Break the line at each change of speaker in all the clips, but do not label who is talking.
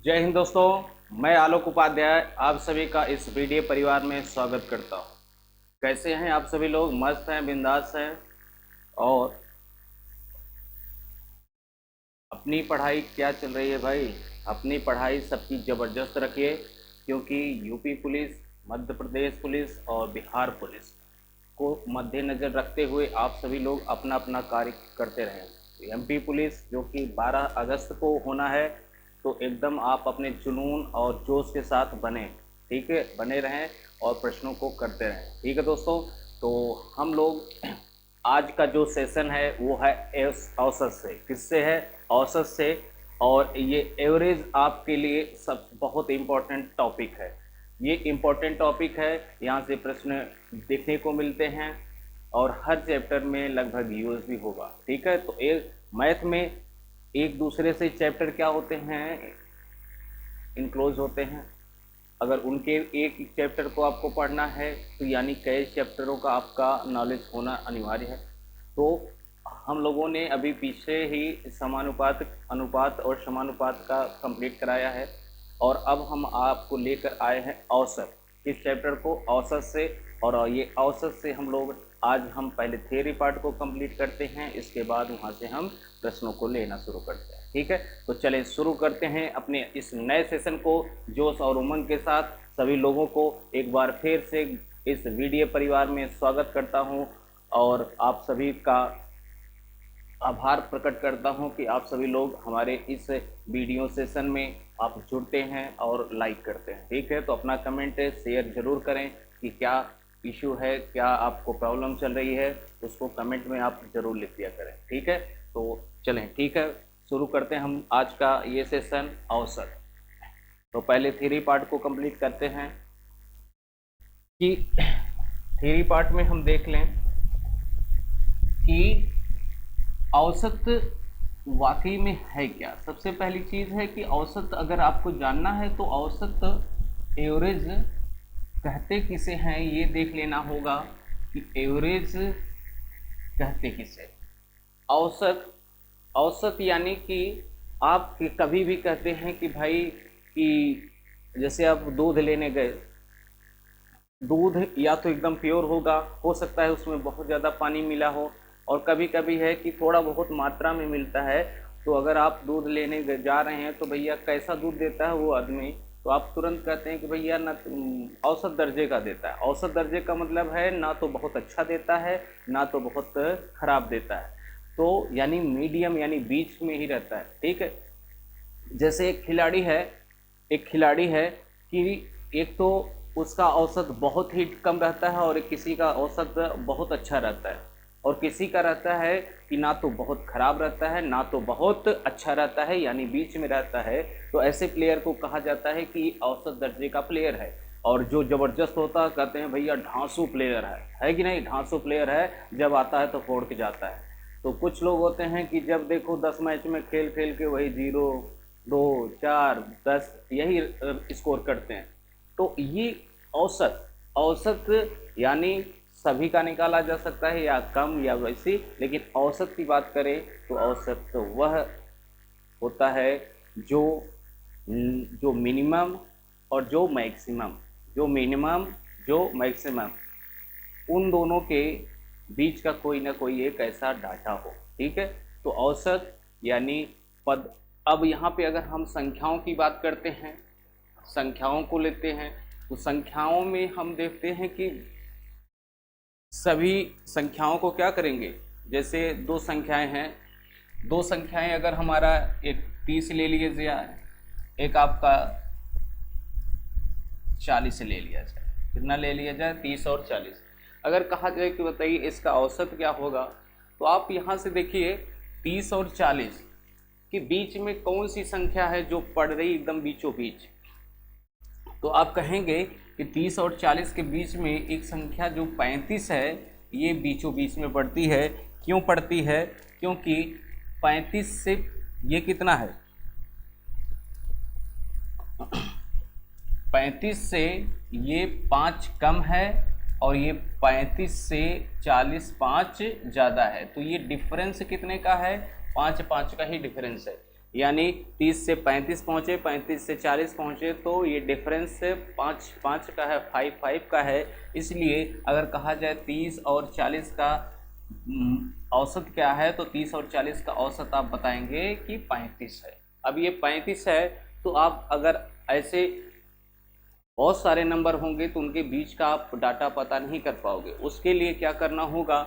जय हिंद दोस्तों, मैं आलोक उपाध्याय आप सभी का इस वीडियो परिवार में स्वागत करता हूँ। कैसे हैं आप सभी लोग? मस्त हैं, बिंदास हैं और अपनी पढ़ाई क्या चल रही है भाई? अपनी पढ़ाई सबकी ज़बरदस्त रखिए, क्योंकि UP police, Madhya Pradesh police और बिहार पुलिस को मद्देनज़र रखते हुए आप सभी लोग अपना अपना कार्य करते रहें। एमपी पुलिस जो कि 12 अगस्त को होना है, तो एकदम आप अपने जुनून और जोश के साथ बने, ठीक है, बने रहें और प्रश्नों को करते रहें, ठीक है दोस्तों। तो हम लोग आज का जो सेशन है वो है औसत से। किससे है? औसत से। और ये एवरेज आपके लिए सब बहुत इम्पोर्टेंट टॉपिक है। ये इम्पोर्टेंट टॉपिक है, यहाँ से प्रश्न देखने को मिलते हैं और हर चैप्टर में लगभग यूज भी होगा, ठीक है। तो एक मैथ में एक दूसरे से चैप्टर क्या होते हैं, इनक्लोज होते हैं। अगर उनके एक चैप्टर को आपको पढ़ना है तो यानी कई चैप्टरों का आपका नॉलेज होना अनिवार्य है। तो हम लोगों ने अभी पीछे ही समानुपात, अनुपात और समानुपात का कंप्लीट कराया है और अब हम आपको लेकर आए हैं औसत, इस चैप्टर को औसत से। और ये औसत से हम लोग आज हम पहले थियरी पार्ट को कंप्लीट करते हैं, इसके बाद वहाँ से हम प्रश्नों को लेना शुरू करते हैं, ठीक है। तो चलें शुरू करते हैं अपने इस नए सेशन को जोश और उमंग के साथ। सभी लोगों को एक बार फिर से इस वीडियो परिवार में स्वागत करता हूं और आप सभी का आभार प्रकट करता हूं कि आप सभी लोग हमारे इस वीडियो सेशन में आप जुड़ते हैं और लाइक करते हैं, ठीक है। तो अपना कमेंट शेयर ज़रूर करें कि क्या इशू है, क्या आपको प्रॉब्लम चल रही है, उसको कमेंट में आप ज़रूर लिख दिया करें, ठीक है। तो चलें, ठीक है, शुरू करते हैं हम आज का ये सेशन औसत। तो पहले थ्योरी पार्ट को कंप्लीट करते हैं कि थ्योरी पार्ट में हम देख लें कि औसत वाकई में है क्या। सबसे पहली चीज़ है कि औसत अगर आपको जानना है तो औसत, एवरेज कहते किसे हैं ये देख लेना होगा कि एवरेज कहते किसे। औसत, औसत यानी कि आप कभी भी कहते हैं कि भाई कि जैसे आप दूध लेने गए, दूध या तो एकदम प्योर होगा, हो सकता है उसमें बहुत ज़्यादा पानी मिला हो, और कभी कभी है कि थोड़ा बहुत मात्रा में मिलता है। तो अगर आप दूध लेने जा रहे हैं तो भैया कैसा दूध देता है वो आदमी, तो आप तुरंत कहते हैं कि भैया ना औसत दर्जे का देता है। औसत दर्जे का मतलब है ना तो बहुत अच्छा देता है ना तो बहुत खराब देता है, तो यानी मीडियम, यानी बीच में ही रहता है, ठीक है। जैसे एक खिलाड़ी है, एक खिलाड़ी है कि एक तो उसका औसत बहुत ही कम रहता है और किसी का औसत बहुत अच्छा रहता है, और किसी का रहता है कि ना तो बहुत ख़राब रहता है ना तो बहुत अच्छा रहता है, यानी बीच में रहता है। तो ऐसे प्लेयर को कहा जाता है कि औसत दर्जे का प्लेयर है। और जो ज़बरदस्त होता है कहते हैं भैया ढांसू प्लेयर है कि नहीं, ढांसू प्लेयर है, जब आता है तो फोड़ के जाता है। तो कुछ लोग होते हैं कि जब देखो 10 मैच में खेल खेल के वही 0, 2, 4, 10 यही स्कोर करते हैं। तो ये औसत, औसत यानी सभी का निकाला जा सकता है या कम या वैसी, लेकिन औसत की बात करें तो औसत तो वह होता है जो जो मिनिमम और जो मैक्सिमम, जो मिनिमम जो मैक्सिमम, उन दोनों के बीच का कोई ना कोई एक ऐसा डाटा हो, ठीक है। तो औसत यानी पद। अब यहाँ पे अगर हम संख्याओं की बात करते हैं, संख्याओं को लेते हैं, तो संख्याओं में हम देखते हैं कि सभी संख्याओं को क्या करेंगे, जैसे दो संख्याएं हैं, दो संख्याएं अगर हमारा एक 30 ले लिया जाए, एक आपका 40 ले लिया जाए, कितना ले लिया जाए, 30 और 40। अगर कहा जाए कि बताइए इसका औसत क्या होगा, तो आप यहाँ से देखिए 30 और 40 के बीच में कौन सी संख्या है जो पड़ रही एकदम बीचों बीच। तो आप कहेंगे कि 30 और 40 के बीच में एक संख्या जो 35 है, ये बीचों बीच में पड़ती है। क्यों पड़ती है? क्योंकि 35 से ये कितना है, 35 से ये 5 कम है और ये 35 से 40 5 ज़्यादा है। तो ये डिफरेंस कितने का है? 5 5 का ही डिफरेंस है। यानी 30 से 35 पहुँचे, 35 से 40 पहुँचे, तो ये डिफरेंस 5 का है, 5 का है। इसलिए अगर कहा जाए 30 और 40 का औसत क्या है, तो 30 और 40 का औसत आप बताएंगे कि 35 है। अब ये 35 है, तो आप अगर ऐसे बहुत सारे नंबर होंगे तो उनके बीच का आप डाटा पता नहीं कर पाओगे। उसके लिए क्या करना होगा,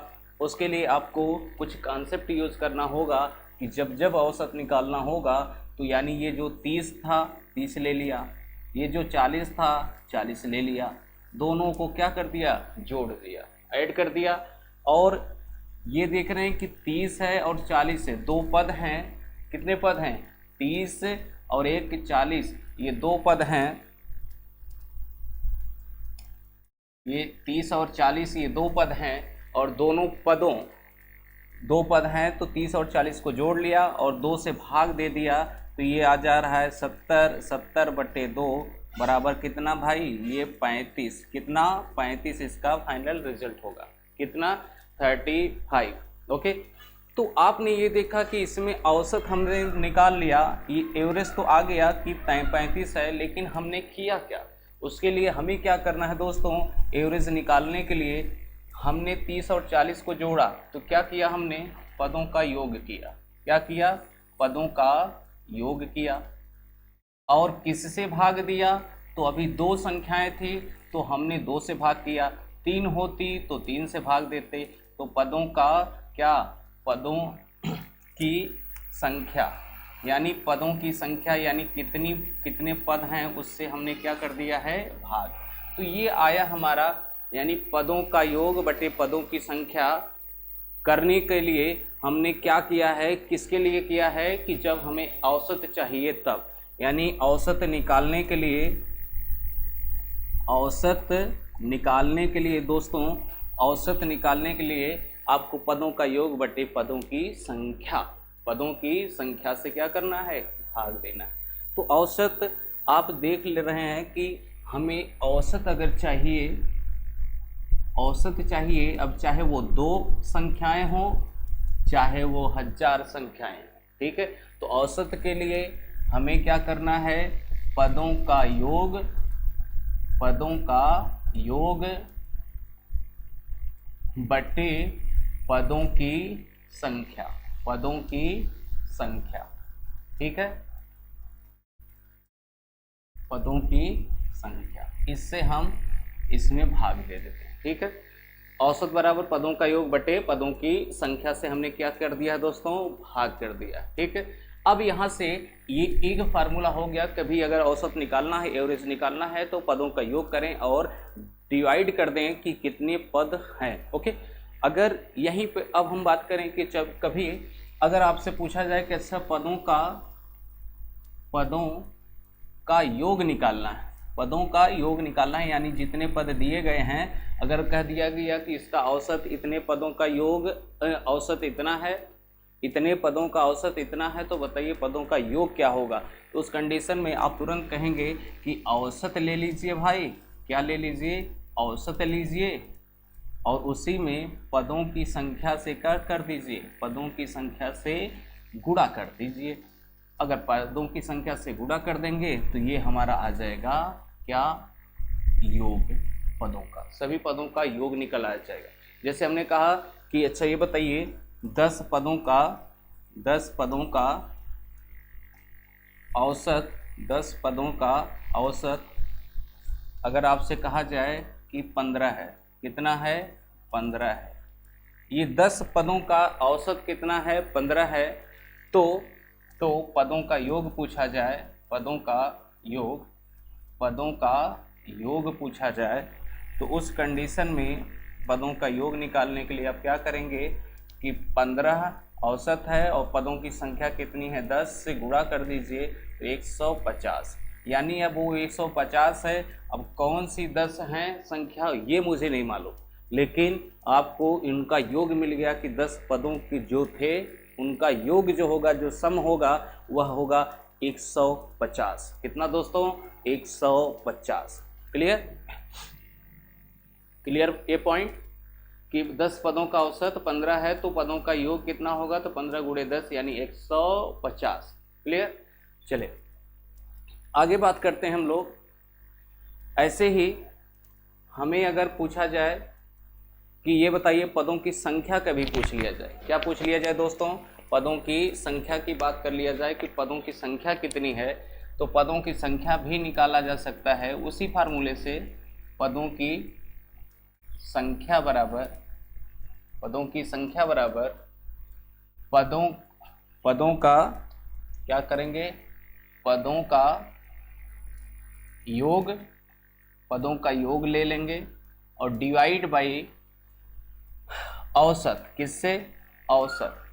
उसके लिए आपको कुछ कॉन्सेप्ट यूज़ करना होगा कि जब जब औसत निकालना होगा, तो यानी ये जो 30 था 30 ले लिया, ये जो 40 था 40 ले लिया, दोनों को क्या कर दिया, जोड़ दिया, ऐड कर दिया। और ये देख रहे हैं कि 30 है और 40 है, दो पद हैं। कितने पद हैं, 30 और एक 40, ये दो पद हैं। ये 30 और 40 ये दो पद हैं, और दोनों पदों दो पद हैं, तो 30 और 40 को जोड़ लिया और 2 से भाग दे दिया, तो ये आ जा रहा है 70/2 बराबर कितना भाई, ये 35। कितना, 35 इसका फाइनल रिजल्ट होगा। कितना, 35। ओके, तो आपने ये देखा कि इसमें औसत हमने निकाल लिया, ये एवरेज तो आ गया कि 35 है, लेकिन हमने किया क्या, उसके लिए हमें क्या करना है दोस्तों, एवरेज निकालने के लिए हमने 30 और 40 को जोड़ा, तो क्या किया हमने, पदों का योग किया। क्या किया, पदों का योग किया। और किससे भाग दिया, तो अभी दो संख्याएं थी तो हमने 2 से भाग किया, 3 होती तो 3 से भाग देते। तो पदों का क्या, पदों की संख्या, यानी पदों की संख्या यानी कितने पद हैं, उससे हमने क्या कर दिया है, भाग। तो ये आया हमारा, यानी पदों का योग बटे पदों की संख्या करने के लिए हमने क्या किया है, किसके लिए किया है, कि जब हमें औसत चाहिए तब, यानी औसत निकालने के लिए, औसत निकालने के लिए दोस्तों, औसत निकालने के लिए आपको पदों का योग बटे पदों की संख्या, पदों की संख्या से क्या करना है, भाग देना। तो औसत आप देख ले रहे हैं कि हमें औसत अगर चाहिए, औसत चाहिए, अब चाहे वो 2 संख्याएं हों चाहे वो 1000 संख्याएं हैं, ठीक है। तो औसत के लिए हमें क्या करना है, पदों का योग, पदों का योग बटे पदों की संख्या, पदों की संख्या, ठीक है, पदों की संख्या, इससे हम इसमें भाग दे देते हैं, ठीक है। औसत बराबर पदों का योग बटे पदों की संख्या से हमने क्या कर दिया दोस्तों, भाग कर दिया, ठीक है। अब यहाँ से ये एक फार्मूला हो गया, कभी अगर औसत निकालना है, एवरेज निकालना है, तो पदों का योग करें और डिवाइड कर दें कि कितने पद हैं। ओके, अगर यहीं पे अब हम बात करें कि जब कभी अगर आपसे पूछा जाए कि अच्छा पदों का योग निकालना है, पदों का योग निकालना है, यानी जितने पद दिए गए हैं, अगर कह दिया गया कि इसका औसत इतने पदों का योग औसत इतना है, इतने पदों का औसत इतना है, तो बताइए पदों का योग क्या होगा। तो उस कंडीशन में आप तुरंत कहेंगे कि औसत ले लीजिए भाई, क्या ले लीजिए, औसत लीजिए, और उसी में पदों की संख्या से कर दीजिए, पदों की संख्या से गुणा कर दीजिए। अगर पदों की संख्या से गुणा कर देंगे तो ये हमारा आ जाएगा क्या, योग पदों का, सभी पदों का योग निकल आ जाएगा। जैसे हमने कहा कि अच्छा ये बताइए 10 पदों का औसत, 10 पदों का औसत अगर आपसे कहा जाए कि 15 है, कितना है, 15 है, ये 10 पदों का औसत कितना है, 15 है, तो पदों का योग पूछा जाए, पदों का योग पूछा जाए, तो उस कंडीशन में पदों का योग निकालने के लिए आप क्या करेंगे कि 15 औसत है और पदों की संख्या कितनी है, 10 से गुणा कर दीजिए तो 150, यानी अब वो 150 है। अब कौन सी 10 हैं संख्या ये मुझे नहीं मालूम, लेकिन आपको इनका योग मिल गया कि 10 पदों की जो थे उनका योग जो होगा, जो सम होगा, वह होगा 150। कितना दोस्तों, 150। क्लियर ये पॉइंट कि 10 पदों का औसत 15 है, तो पदों का योग कितना होगा, तो 15 × 10 यानी 150। क्लियर। चले आगे बात करते हैं हम लोग। ऐसे ही हमें अगर पूछा जाए कि ये बताइए पदों की संख्या कभी पूछ लिया जाए, क्या पूछ लिया जाए दोस्तों, पदों की संख्या की बात कर लिया जाए कि पदों की संख्या कितनी है, तो पदों की संख्या भी निकाला जा सकता है उसी फार्मूले से। पदों की संख्या बराबर पदों का क्या करेंगे, पदों का योग ले लेंगे और डिवाइड बाई औसत, किससे, औसत।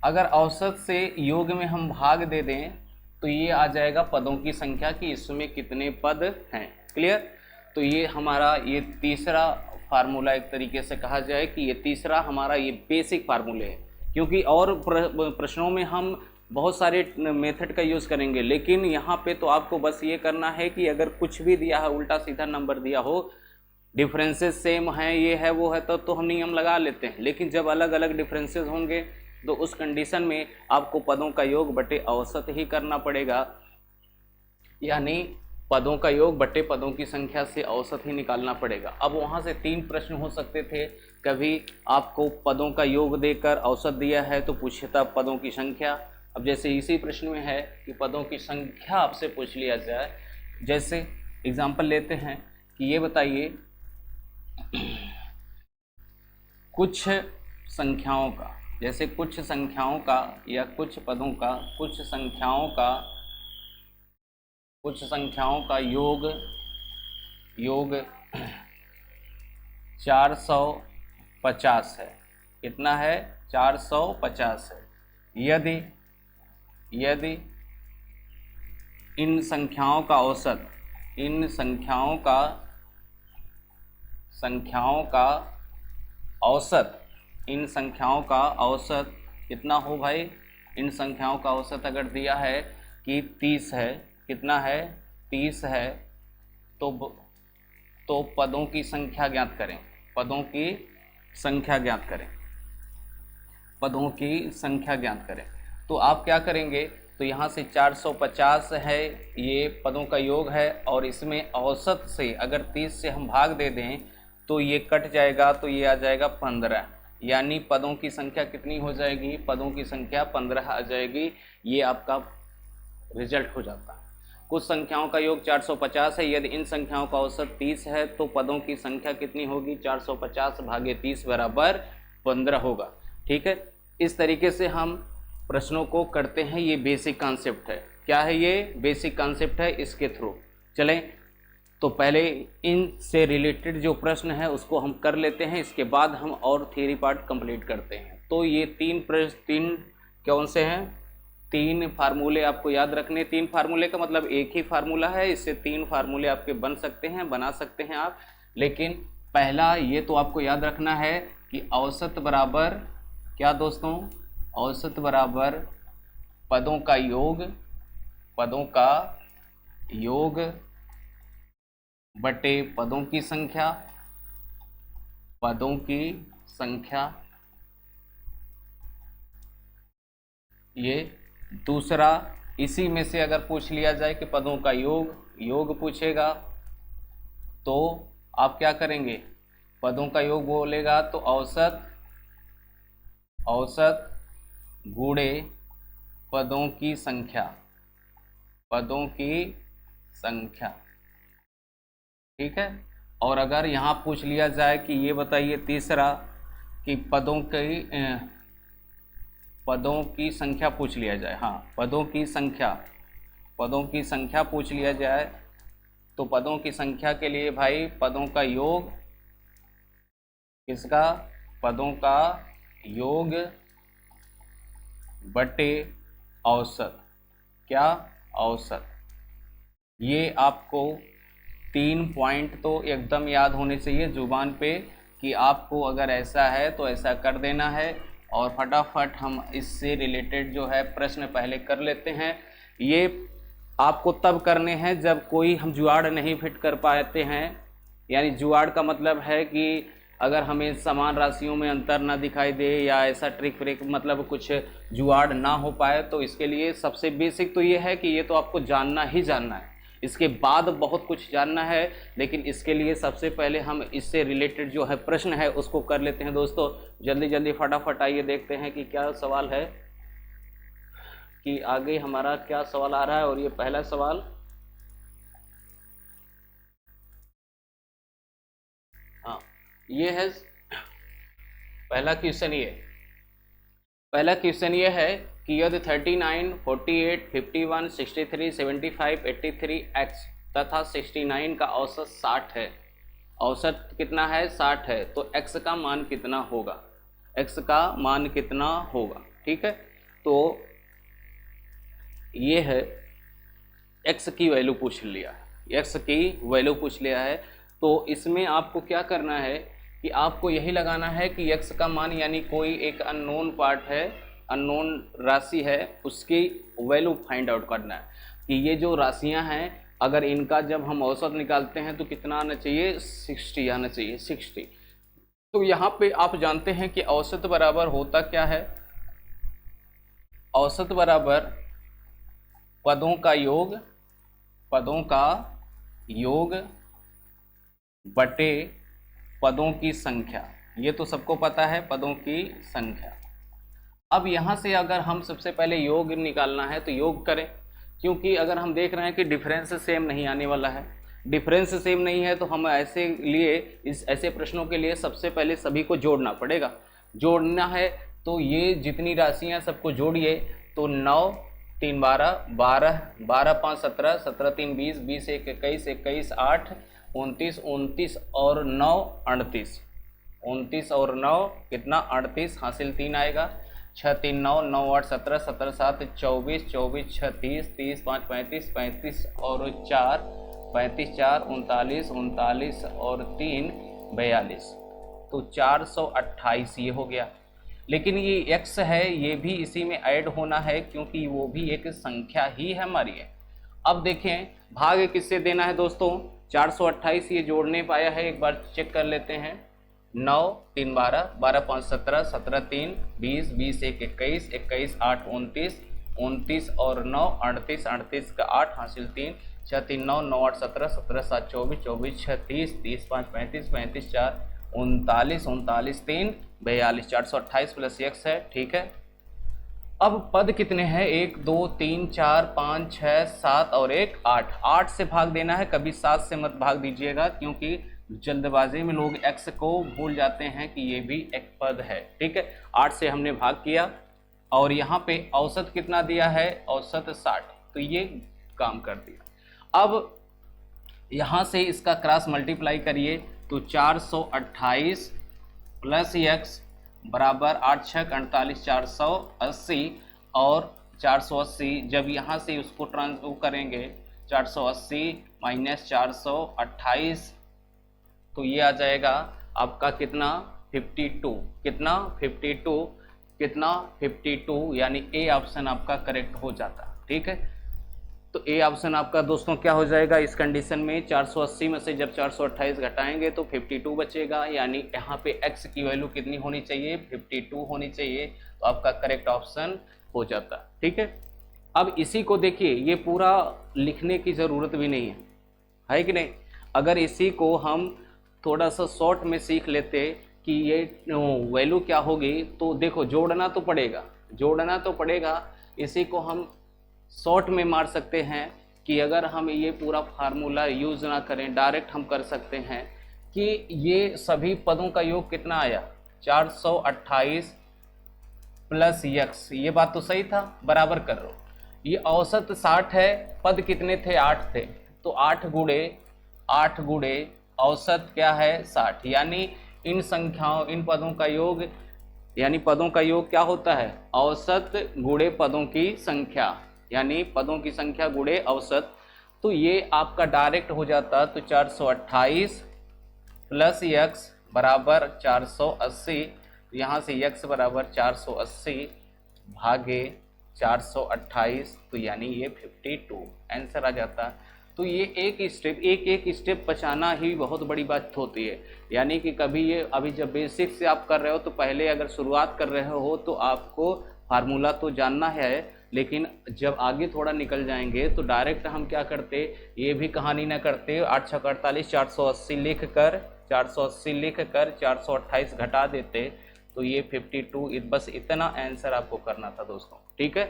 अगर औसत से योग में हम भाग दे दें तो ये आ जाएगा पदों की संख्या कि इसमें कितने पद हैं। क्लियर। तो ये हमारा ये तीसरा फार्मूला, एक तरीके से कहा जाए कि ये तीसरा हमारा ये बेसिक फार्मूले है, क्योंकि और प्रश्नों में हम बहुत सारे मेथड का यूज़ करेंगे, लेकिन यहाँ पे तो आपको बस ये करना है कि अगर कुछ भी दिया है, उल्टा सीधा नंबर दिया हो, डिफरेंसेस सेम हैं, ये है वो है, तो हम नियम लगा लेते हैं। लेकिन जब अलग अलग डिफरेंसेस होंगे तो उस कंडीशन में आपको पदों का योग बटे औसत ही करना पड़ेगा, यानी पदों का योग बटे पदों की संख्या से औसत ही निकालना पड़ेगा। अब वहाँ से 3 प्रश्न हो सकते थे, कभी आपको पदों का योग देकर औसत दिया है तो पूछे था पदों की संख्या। अब जैसे इसी प्रश्न में है कि पदों की संख्या आपसे पूछ लिया जाए, जैसे एग्जाम्पल लेते हैं कि ये बताइए कुछ संख्याओं का, जैसे कुछ संख्याओं का या कुछ पदों का, कुछ संख्याओं का योग 450 है। कितना है, 450 है। यदि इन संख्याओं का औसत कितना हो भाई, इन संख्याओं का औसत अगर दिया है कि 30 है, कितना है, 30 है, तो पदों की संख्या ज्ञात करें, पदों की संख्या ज्ञात करें। तो आप क्या करेंगे, तो यहाँ से 450 है, ये पदों का योग है, और इसमें औसत से अगर 30 से हम भाग दे दें तो ये कट जाएगा, तो ये आ जाएगा 15, यानी पदों की संख्या कितनी हो जाएगी, पदों की संख्या 15 आ जाएगी। ये आपका रिजल्ट हो जाता है। कुछ संख्याओं का योग 450 है, यदि इन संख्याओं का औसत 30 है तो पदों की संख्या कितनी होगी, 450 भागे 30 बराबर 15 होगा। ठीक है, इस तरीके से हम प्रश्नों को करते हैं। ये बेसिक कॉन्सेप्ट है। क्या है ये, बेसिक कॉन्सेप्ट है, इसके थ्रू चलें। तो पहले इन से रिलेटेड जो प्रश्न है उसको हम कर लेते हैं, इसके बाद हम और थ्योरी पार्ट कंप्लीट करते हैं। तो ये 3 कौन से हैं, 3 फार्मूले आपको याद रखने। 3 फार्मूले का मतलब एक ही फार्मूला है, इससे 3 फार्मूले आपके बना सकते हैं आप। लेकिन पहला ये तो आपको याद रखना है कि औसत बराबर क्या दोस्तों, औसत बराबर पदों का योग बटे पदों की संख्या। ये दूसरा, इसी में से अगर पूछ लिया जाए कि पदों का योग पूछेगा तो आप क्या करेंगे, पदों का योग बोलेगा तो औसत गुणे पदों की संख्या। ठीक है। और अगर यहाँ पूछ लिया जाए कि ये बताइए तीसरा कि पदों की संख्या पूछ लिया जाए, हाँ पदों की संख्या पूछ लिया जाए, तो पदों की संख्या के लिए भाई पदों का योग, किसका, पदों का योग बटे औसत, क्या, औसत। ये आपको 3 पॉइंट तो एकदम याद होने चाहिए जुबान पे कि आपको अगर ऐसा है तो ऐसा कर देना है। और फटाफट हम इससे रिलेटेड जो है प्रश्न पहले कर लेते हैं। ये आपको तब करने हैं जब कोई हम जुगाड़ नहीं फिट कर पाते हैं, यानी जुगाड़ का मतलब है कि अगर हमें समान राशियों में अंतर ना दिखाई दे या ऐसा ट्रिक व्रिक मतलब कुछ जुगाड़ ना हो पाए, तो इसके लिए सबसे बेसिक तो ये है कि ये तो आपको जानना ही जानना है। इसके बाद बहुत कुछ जानना है, लेकिन इसके लिए सबसे पहले हम इससे रिलेटेड जो है प्रश्न है उसको कर लेते हैं दोस्तों। जल्दी जल्दी फटाफट आइए देखते हैं कि क्या सवाल है, कि आगे हमारा क्या सवाल आ रहा है। और ये पहला सवाल, हाँ ये है पहला क्वेश्चन। पहला क्वेश्चन ये है कि यदि 39, 48, 51, 63, 75, 83 x तथा 69 का औसत 60 है, औसत कितना है 60 है, तो x का मान कितना होगा, x का मान कितना होगा। ठीक है, तो ये है x की वैल्यू पूछ लिया है, x की वैल्यू पूछ लिया है। तो इसमें आपको क्या करना है कि आपको यही लगाना है कि x का मान यानी कोई एक अननोन पार्ट है, अननोन राशि है, उसकी वैल्यू फाइंड आउट करना है कि ये जो राशियां हैं अगर इनका जब हम औसत निकालते हैं तो कितना आना चाहिए, 60 आना चाहिए, 60। तो यहाँ पे आप जानते हैं कि औसत बराबर होता क्या है, औसत बराबर पदों का योग, पदों का योग बटे पदों की संख्या। ये तो सबको पता है, पदों की संख्या। अब यहाँ से अगर हम सबसे पहले योग निकालना है तो योग करें, क्योंकि अगर हम देख रहे हैं कि डिफरेंस सेम नहीं आने वाला है, डिफरेंस सेम नहीं है तो हम ऐसे लिए इस ऐसे प्रश्नों के लिए सबसे पहले सभी को जोड़ना पड़ेगा। जोड़ना है तो ये जितनी राशियाँ सबको जोड़िए, तो 9 3 12, 12 12 5 17, 17 3 20, 20 1 21, 21 8 29, 29 और 9 38, 29 और 9 कितना 38, हासिल 3 आएगा, 6 3 9 9 8 17, 17 7 24, 24 6 30, 30 5 35, 35 और 4 35 4 39, 39 और 3 42, तो 428 ये हो गया। लेकिन ये x है, ये भी इसी में ऐड होना है क्योंकि वो भी एक संख्या ही है हमारी है। अब देखें भाग किससे देना है दोस्तों, 428 ये जोड़ने पाया है, एक बार चेक कर लेते हैं। 9 3 12, 12 5 17, 17 3 20, 20 1 21, 21 8 29, 29 और 9 38, 38 का 8 हासिल 3, 6 3 9 9 8 17, 17 7 24, 24 6 30, 30 5 35, 35 4 39, 39 3 42, 428 प्लस x है। ठीक है, अब पद कितने हैं, 1 2 3 4 5 6 7 और 1 8, 8 से भाग देना है, कभी 7 से मत भाग दीजिएगा क्योंकि जल्दबाजी में लोग x को भूल जाते हैं कि ये भी एक पद है। ठीक है, 8 से हमने भाग किया और यहाँ पे औसत कितना दिया है, औसत 60, तो ये काम कर दिया। अब यहाँ से इसका क्रॉस मल्टीप्लाई करिए तो 428 प्लस x बराबर 8 6 48, 480 और 480, जब यहाँ से उसको ट्रांसफर करेंगे 480 माइनस 428, तो ये आ जाएगा आपका कितना 52, कितना 52, कितना 52, यानी ए ऑप्शन आपका करेक्ट हो जाता। ठीक है, तो ए ऑप्शन आपका दोस्तों क्या हो जाएगा इस कंडीशन में, 480 में से जब 428 घटाएंगे तो 52 बचेगा, यानी यहाँ पे x की वैल्यू कितनी होनी चाहिए, 52 होनी चाहिए, तो आपका करेक्ट ऑप्शन हो जाता। ठीक है, अब इसी को देखिए, ये पूरा लिखने की ज़रूरत भी नहीं है कि नहीं। अगर इसी को हम थोड़ा सा शॉर्ट में सीख लेते कि ये वैल्यू क्या होगी, तो देखो जोड़ना तो पड़ेगा, जोड़ना तो पड़ेगा। इसी को हम शॉर्ट में मार सकते हैं कि अगर हम ये पूरा फार्मूला यूज़ ना करें, डायरेक्ट हम कर सकते हैं कि ये सभी पदों का योग कितना आया, 428 प्लस x, ये बात तो सही था, बराबर कर लो। ये औसत 60 है, पद कितने थे, 8 थे, तो 8 गुणे औसत क्या है 60, यानी इन संख्याओं, इन पदों का योग, यानी पदों का योग क्या होता है, औसत गुणे पदों की संख्या, यानी पदों की संख्या गुणे औसत। तो ये आपका डायरेक्ट हो जाता, तो 428 प्लस x बराबर 480, यहाँ से x बराबर 480 भागे 428, तो यानी ये 52 आंसर आ जाता। तो ये एक स्टेप बचाना ही बहुत बड़ी बात होती है। यानी कि कभी ये अभी जब बेसिक से आप कर रहे हो तो पहले अगर शुरुआत कर रहे हो तो आपको फार्मूला तो जानना है, लेकिन जब आगे थोड़ा निकल जाएंगे तो डायरेक्ट हम क्या करते, ये भी कहानी ना करते 8 छक 48 480 लिख कर 428 घटा देते तो ये 52, बस इतना आंसर आपको करना था दोस्तों। ठीक है,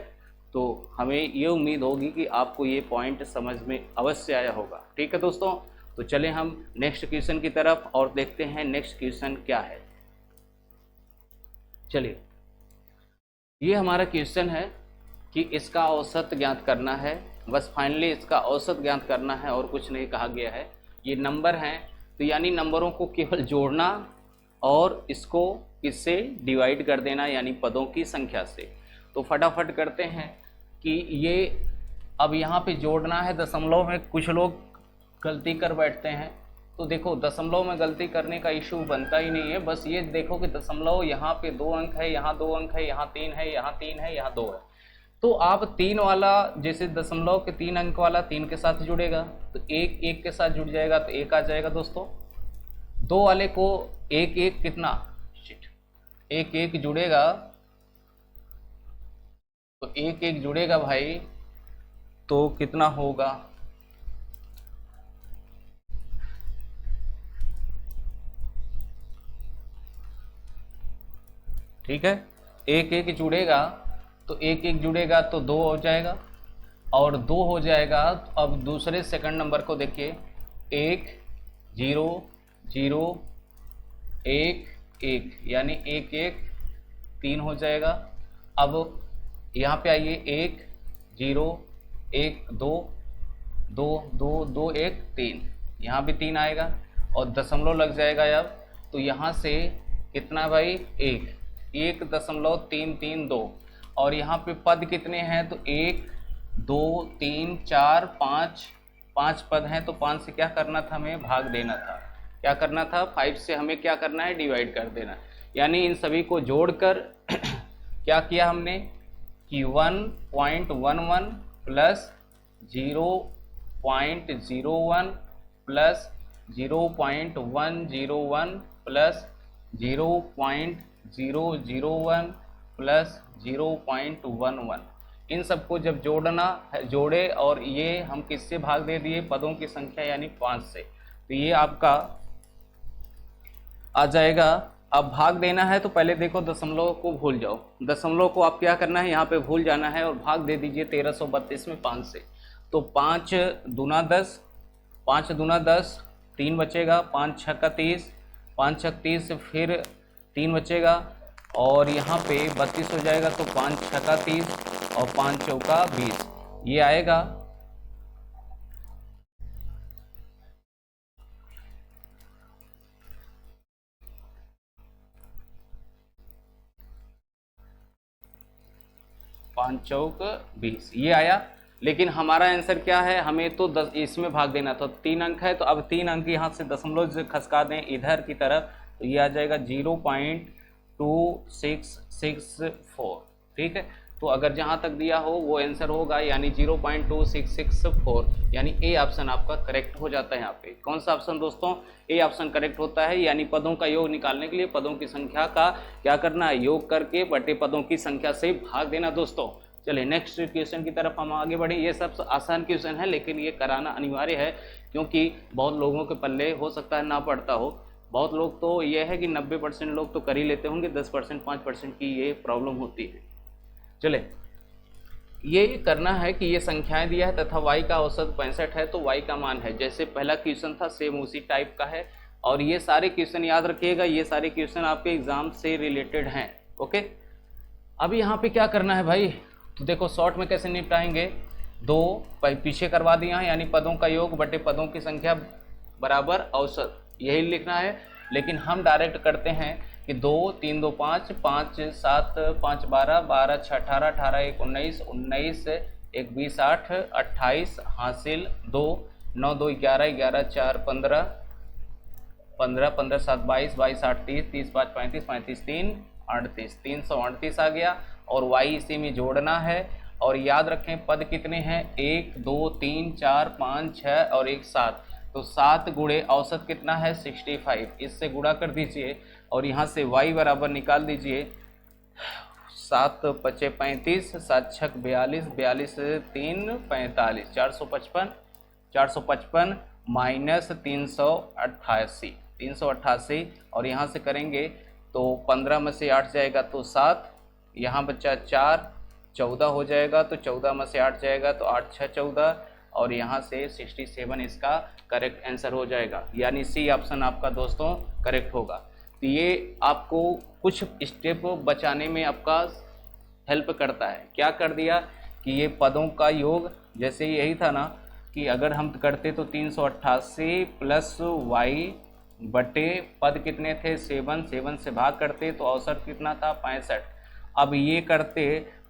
तो हमें ये उम्मीद होगी कि आपको ये पॉइंट समझ में अवश्य आया होगा। ठीक है दोस्तों, तो चलें हम नेक्स्ट क्वेश्चन की तरफ और देखते हैं नेक्स्ट क्वेश्चन क्या है। चलिए, ये हमारा क्वेश्चन है कि इसका औसत ज्ञात करना है। बस फाइनली इसका औसत ज्ञात करना है और कुछ नहीं कहा गया है। ये नंबर हैं, तो यानी नंबरों को केवल जोड़ना और इसको इससे डिवाइड कर देना, यानी पदों की संख्या से। तो फटाफट करते हैं कि ये अब यहाँ पे जोड़ना है दशमलव में। कुछ लोग गलती कर बैठते हैं, तो देखो दशमलव में गलती करने का इशू बनता ही नहीं है। बस ये देखो कि दशमलव यहाँ पे 2 अंक है, यहाँ 2 अंक है, यहाँ 3 है, यहाँ 3 है, यहाँ 2 है। तो आप 3 वाला, जैसे दशमलव के 3 अंक वाला 3 के साथ जुड़ेगा तो 1 1 के साथ जुड़ जाएगा तो 1 आ जाएगा दोस्तों। 2 वाले को 1 1 कितना 1 1 जुड़ेगा, तो 1 1 जुड़ेगा भाई, तो कितना होगा, ठीक है। 1 1 जुड़ेगा तो 1 1 जुड़ेगा तो 2 हो जाएगा, और 2 हो जाएगा। तो अब दूसरे सेकंड नंबर को देखिए, 1 0 0 1 1, यानी 1 1 3 हो जाएगा। अब यहाँ पे आइए, 1 0 1 2 2 2 2 1 3, यहाँ भी 3 आएगा और दशमलव लग जाएगा। अब तो यहाँ से कितना भाई, 1.332, और यहाँ पे पद कितने हैं, तो 1 2 3 4 5 5 पद हैं। तो 5 से क्या करना था, हमें भाग देना था। क्या करना था, 5 से हमें क्या करना है, डिवाइड कर देना। यानी इन सभी को जोड़कर क्या किया हमने कि 1.11 प्लस 0.01 प्लस 0.101 प्लस 0.001 प्लस 0.11, इन सबको जब जोड़ना है, जोड़े, और ये हम किससे भाग दे दिए, पदों की संख्या यानी 5 से। तो ये आपका आ जाएगा। अब भाग देना है तो पहले देखो दशमलव को भूल जाओ, दशमलव को आप क्या करना है, यहाँ पे भूल जाना है और भाग दे दीजिए 1332 में 5 से। तो 5 दूना 10, 5 दूना 10, 3 बचेगा, 5 छक्का 30, 5 छक्का 30 फिर 3 बचेगा, और यहाँ पे 32 हो जाएगा। तो 5 छक्का 30 और 5 चौका 20, ये आएगा। पाँच चौक 20, ये आया। लेकिन हमारा आंसर क्या है, हमें तो 10 इसमें भाग देना था। 3 अंक है तो अब 3 अंक यहाँ से दशमलव से खसका दें इधर की तरफ, तो ये आ जाएगा 0.2664। ठीक है, तो अगर जहाँ तक दिया हो वो आंसर होगा, यानी 0.2664, यानी ए ऑप्शन आपका करेक्ट हो जाता है। यहाँ पे कौन सा ऑप्शन दोस्तों, ए ऑप्शन करेक्ट होता है। यानी पदों का योग निकालने के लिए पदों की संख्या का क्या करना है, योग करके बटे पदों की संख्या से भाग देना दोस्तों। चलिए नेक्स्ट क्वेश्चन की तरफ हम आगे बढ़े। ये सब आसान क्वेश्चन है, लेकिन ये कराना अनिवार्य है, क्योंकि बहुत लोगों के पल्ले हो सकता है ना पढ़ता हो। बहुत लोग तो ये है कि 90% लोग तो कर ही लेते होंगे, 10% 5% की ये प्रॉब्लम होती है। चले, ये करना है कि ये संख्याएं दिया है तथा y का औसत 65 है, तो y का मान है। जैसे पहला क्वेश्चन था सेम उसी टाइप का है, और ये सारे क्वेश्चन याद रखिएगा, ये सारे क्वेश्चन आपके एग्जाम से रिलेटेड हैं। ओके, अभी यहाँ पे क्या करना है भाई, तो देखो शॉर्ट में कैसे निपटाएंगे, 2 पीछे करवा दिया है, यानी पदों का योग बटे पदों की संख्या बराबर औसत, यही लिखना है। लेकिन हम डायरेक्ट करते हैं कि 2 3 2 5 5 7 5 12 12 6 18 18 1 19 19 1 20 8 28 हासिल 2 9 2 11 11 4 15 15 15 7 22 22 8 30 30 5 35 35 3 38 338 आ गया। और y इसी में जोड़ना है, और याद रखें पद कितने हैं, 1 2 3 4 5 6 और 1 7, तो 7 गुणे औसत कितना है 65, इससे गुणा कर दीजिए और यहाँ से y बराबर निकाल दीजिए, 7 पचे 35, 7 छक 42, 42 3 45, 455, 455 माइनस 388, 388 और यहाँ से करेंगे तो 15 में से 8 जाएगा तो 7, यहाँ बच्चा 4, 14 हो जाएगा तो 14 में से 8 जाएगा तो 8 6 14 और यहाँ से 67 इसका करेक्ट आंसर हो जाएगा, यानी सी ऑप्शन आपका दोस्तों करेक्ट होगा। तो ये आपको कुछ स्टेप बचाने में आपका हेल्प करता है। क्या कर दिया कि ये पदों का योग, जैसे यही था ना कि अगर हम करते तो 388 प्लस वाई बटे पद कितने थे 7, 7 से भाग करते तो औसत कितना था 65। अब ये करते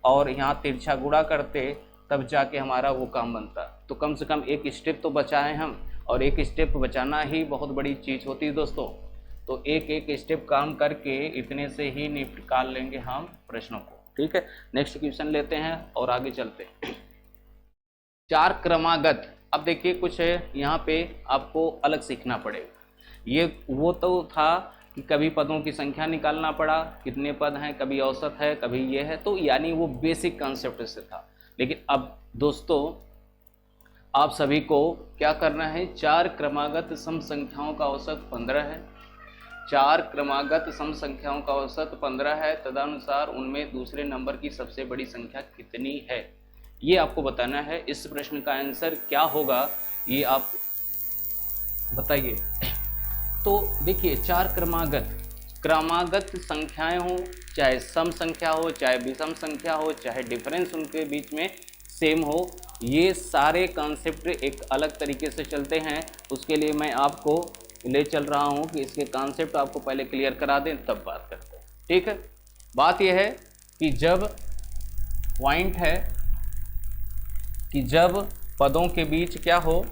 और यहाँ तिरछा गुणा करते तब जाके हमारा वो काम बनता। तो कम से कम एक स्टेप तो बचाएं हम, और एक स्टेप बचाना ही बहुत बड़ी चीज़ होती है दोस्तों। तो एक एक स्टेप काम करके इतने से ही निकाल लेंगे हम प्रश्नों को। ठीक है, नेक्स्ट क्वेश्चन लेते हैं और आगे चलते हैं। 4 क्रमागत, अब देखिए कुछ यहाँ पे आपको अलग सीखना पड़ेगा। ये वो तो था कि कभी पदों की संख्या निकालना पड़ा, कितने पद हैं, कभी औसत है, कभी ये है, तो यानी वो बेसिक कॉन्सेप्ट से था। लेकिन अब दोस्तों आप सभी को क्या करना है, 4 क्रमागत सम संख्याओं का औसत 15 है। 4 क्रमागत सम संख्याओं का औसत 15 है, तदनुसार उनमें दूसरे नंबर की सबसे बड़ी संख्या कितनी है, ये आपको बताना है। इस प्रश्न का आंसर क्या होगा ये आप बताइए। तो देखिए 4 क्रमागत संख्याएं हो, चाहे सम संख्या हो, चाहे विषम संख्या हो, चाहे डिफरेंस उनके बीच में सेम हो, ये सारे कॉन्सेप्ट एक अलग तरीके से चलते हैं। उसके लिए मैं आपको ले चल रहा हूँ कि इसके कॉन्सेप्ट आपको पहले क्लियर करा दें तब बात करते हैं। ठीक है, बात यह है कि जब पॉइंट है कि जब पदों के बीच क्या हो,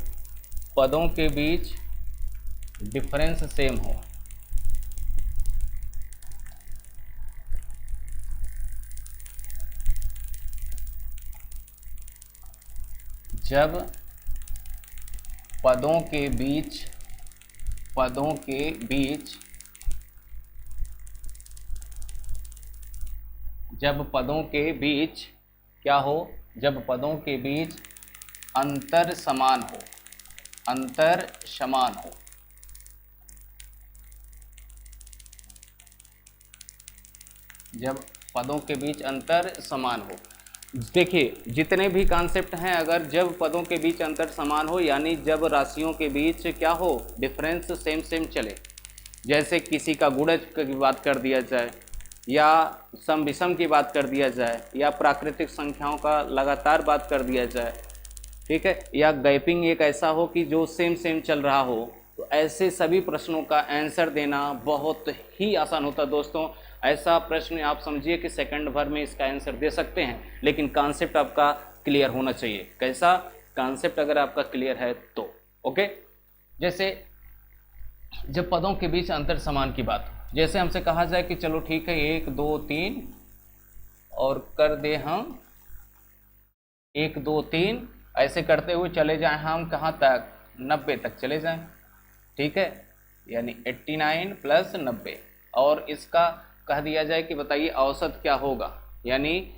पदों के बीच डिफरेंस सेम हो, जब पदों के बीच जब पदों के बीच क्या हो, जब पदों के बीच अंतर समान हो, अंतर समान हो, जब पदों के बीच अंतर समान हो। देखिए जितने भी कॉन्सेप्ट हैं, अगर जब पदों के बीच अंतर समान हो यानी जब राशियों के बीच क्या हो, डिफरेंस सेम सेम चले, जैसे किसी का गुणज की बात कर दिया जाए, या सम विषम की बात कर दिया जाए, या प्राकृतिक संख्याओं का लगातार बात कर दिया जाए, ठीक है, या गैपिंग एक ऐसा हो कि जो सेम सेम चल रहा हो, तो ऐसे सभी प्रश्नों का आंसर देना बहुत ही आसान होता है दोस्तों। ऐसा प्रश्न आप समझिए कि सेकंड भर में इसका आंसर दे सकते हैं, लेकिन कॉन्सेप्ट आपका क्लियर होना चाहिए। कैसा कॉन्सेप्ट, अगर आपका क्लियर है तो ओके। जैसे जब पदों के बीच अंतर समान की बात, जैसे हमसे कहा जाए कि चलो ठीक है 1 2 3 और कर दे हम 1 2 3, ऐसे करते हुए चले जाएं हम कहाँ तक, 90 तक चले जाएं। ठीक है, यानी 89 प्लस 90, और इसका कह दिया जाए कि बताइए औसत क्या होगा, यानी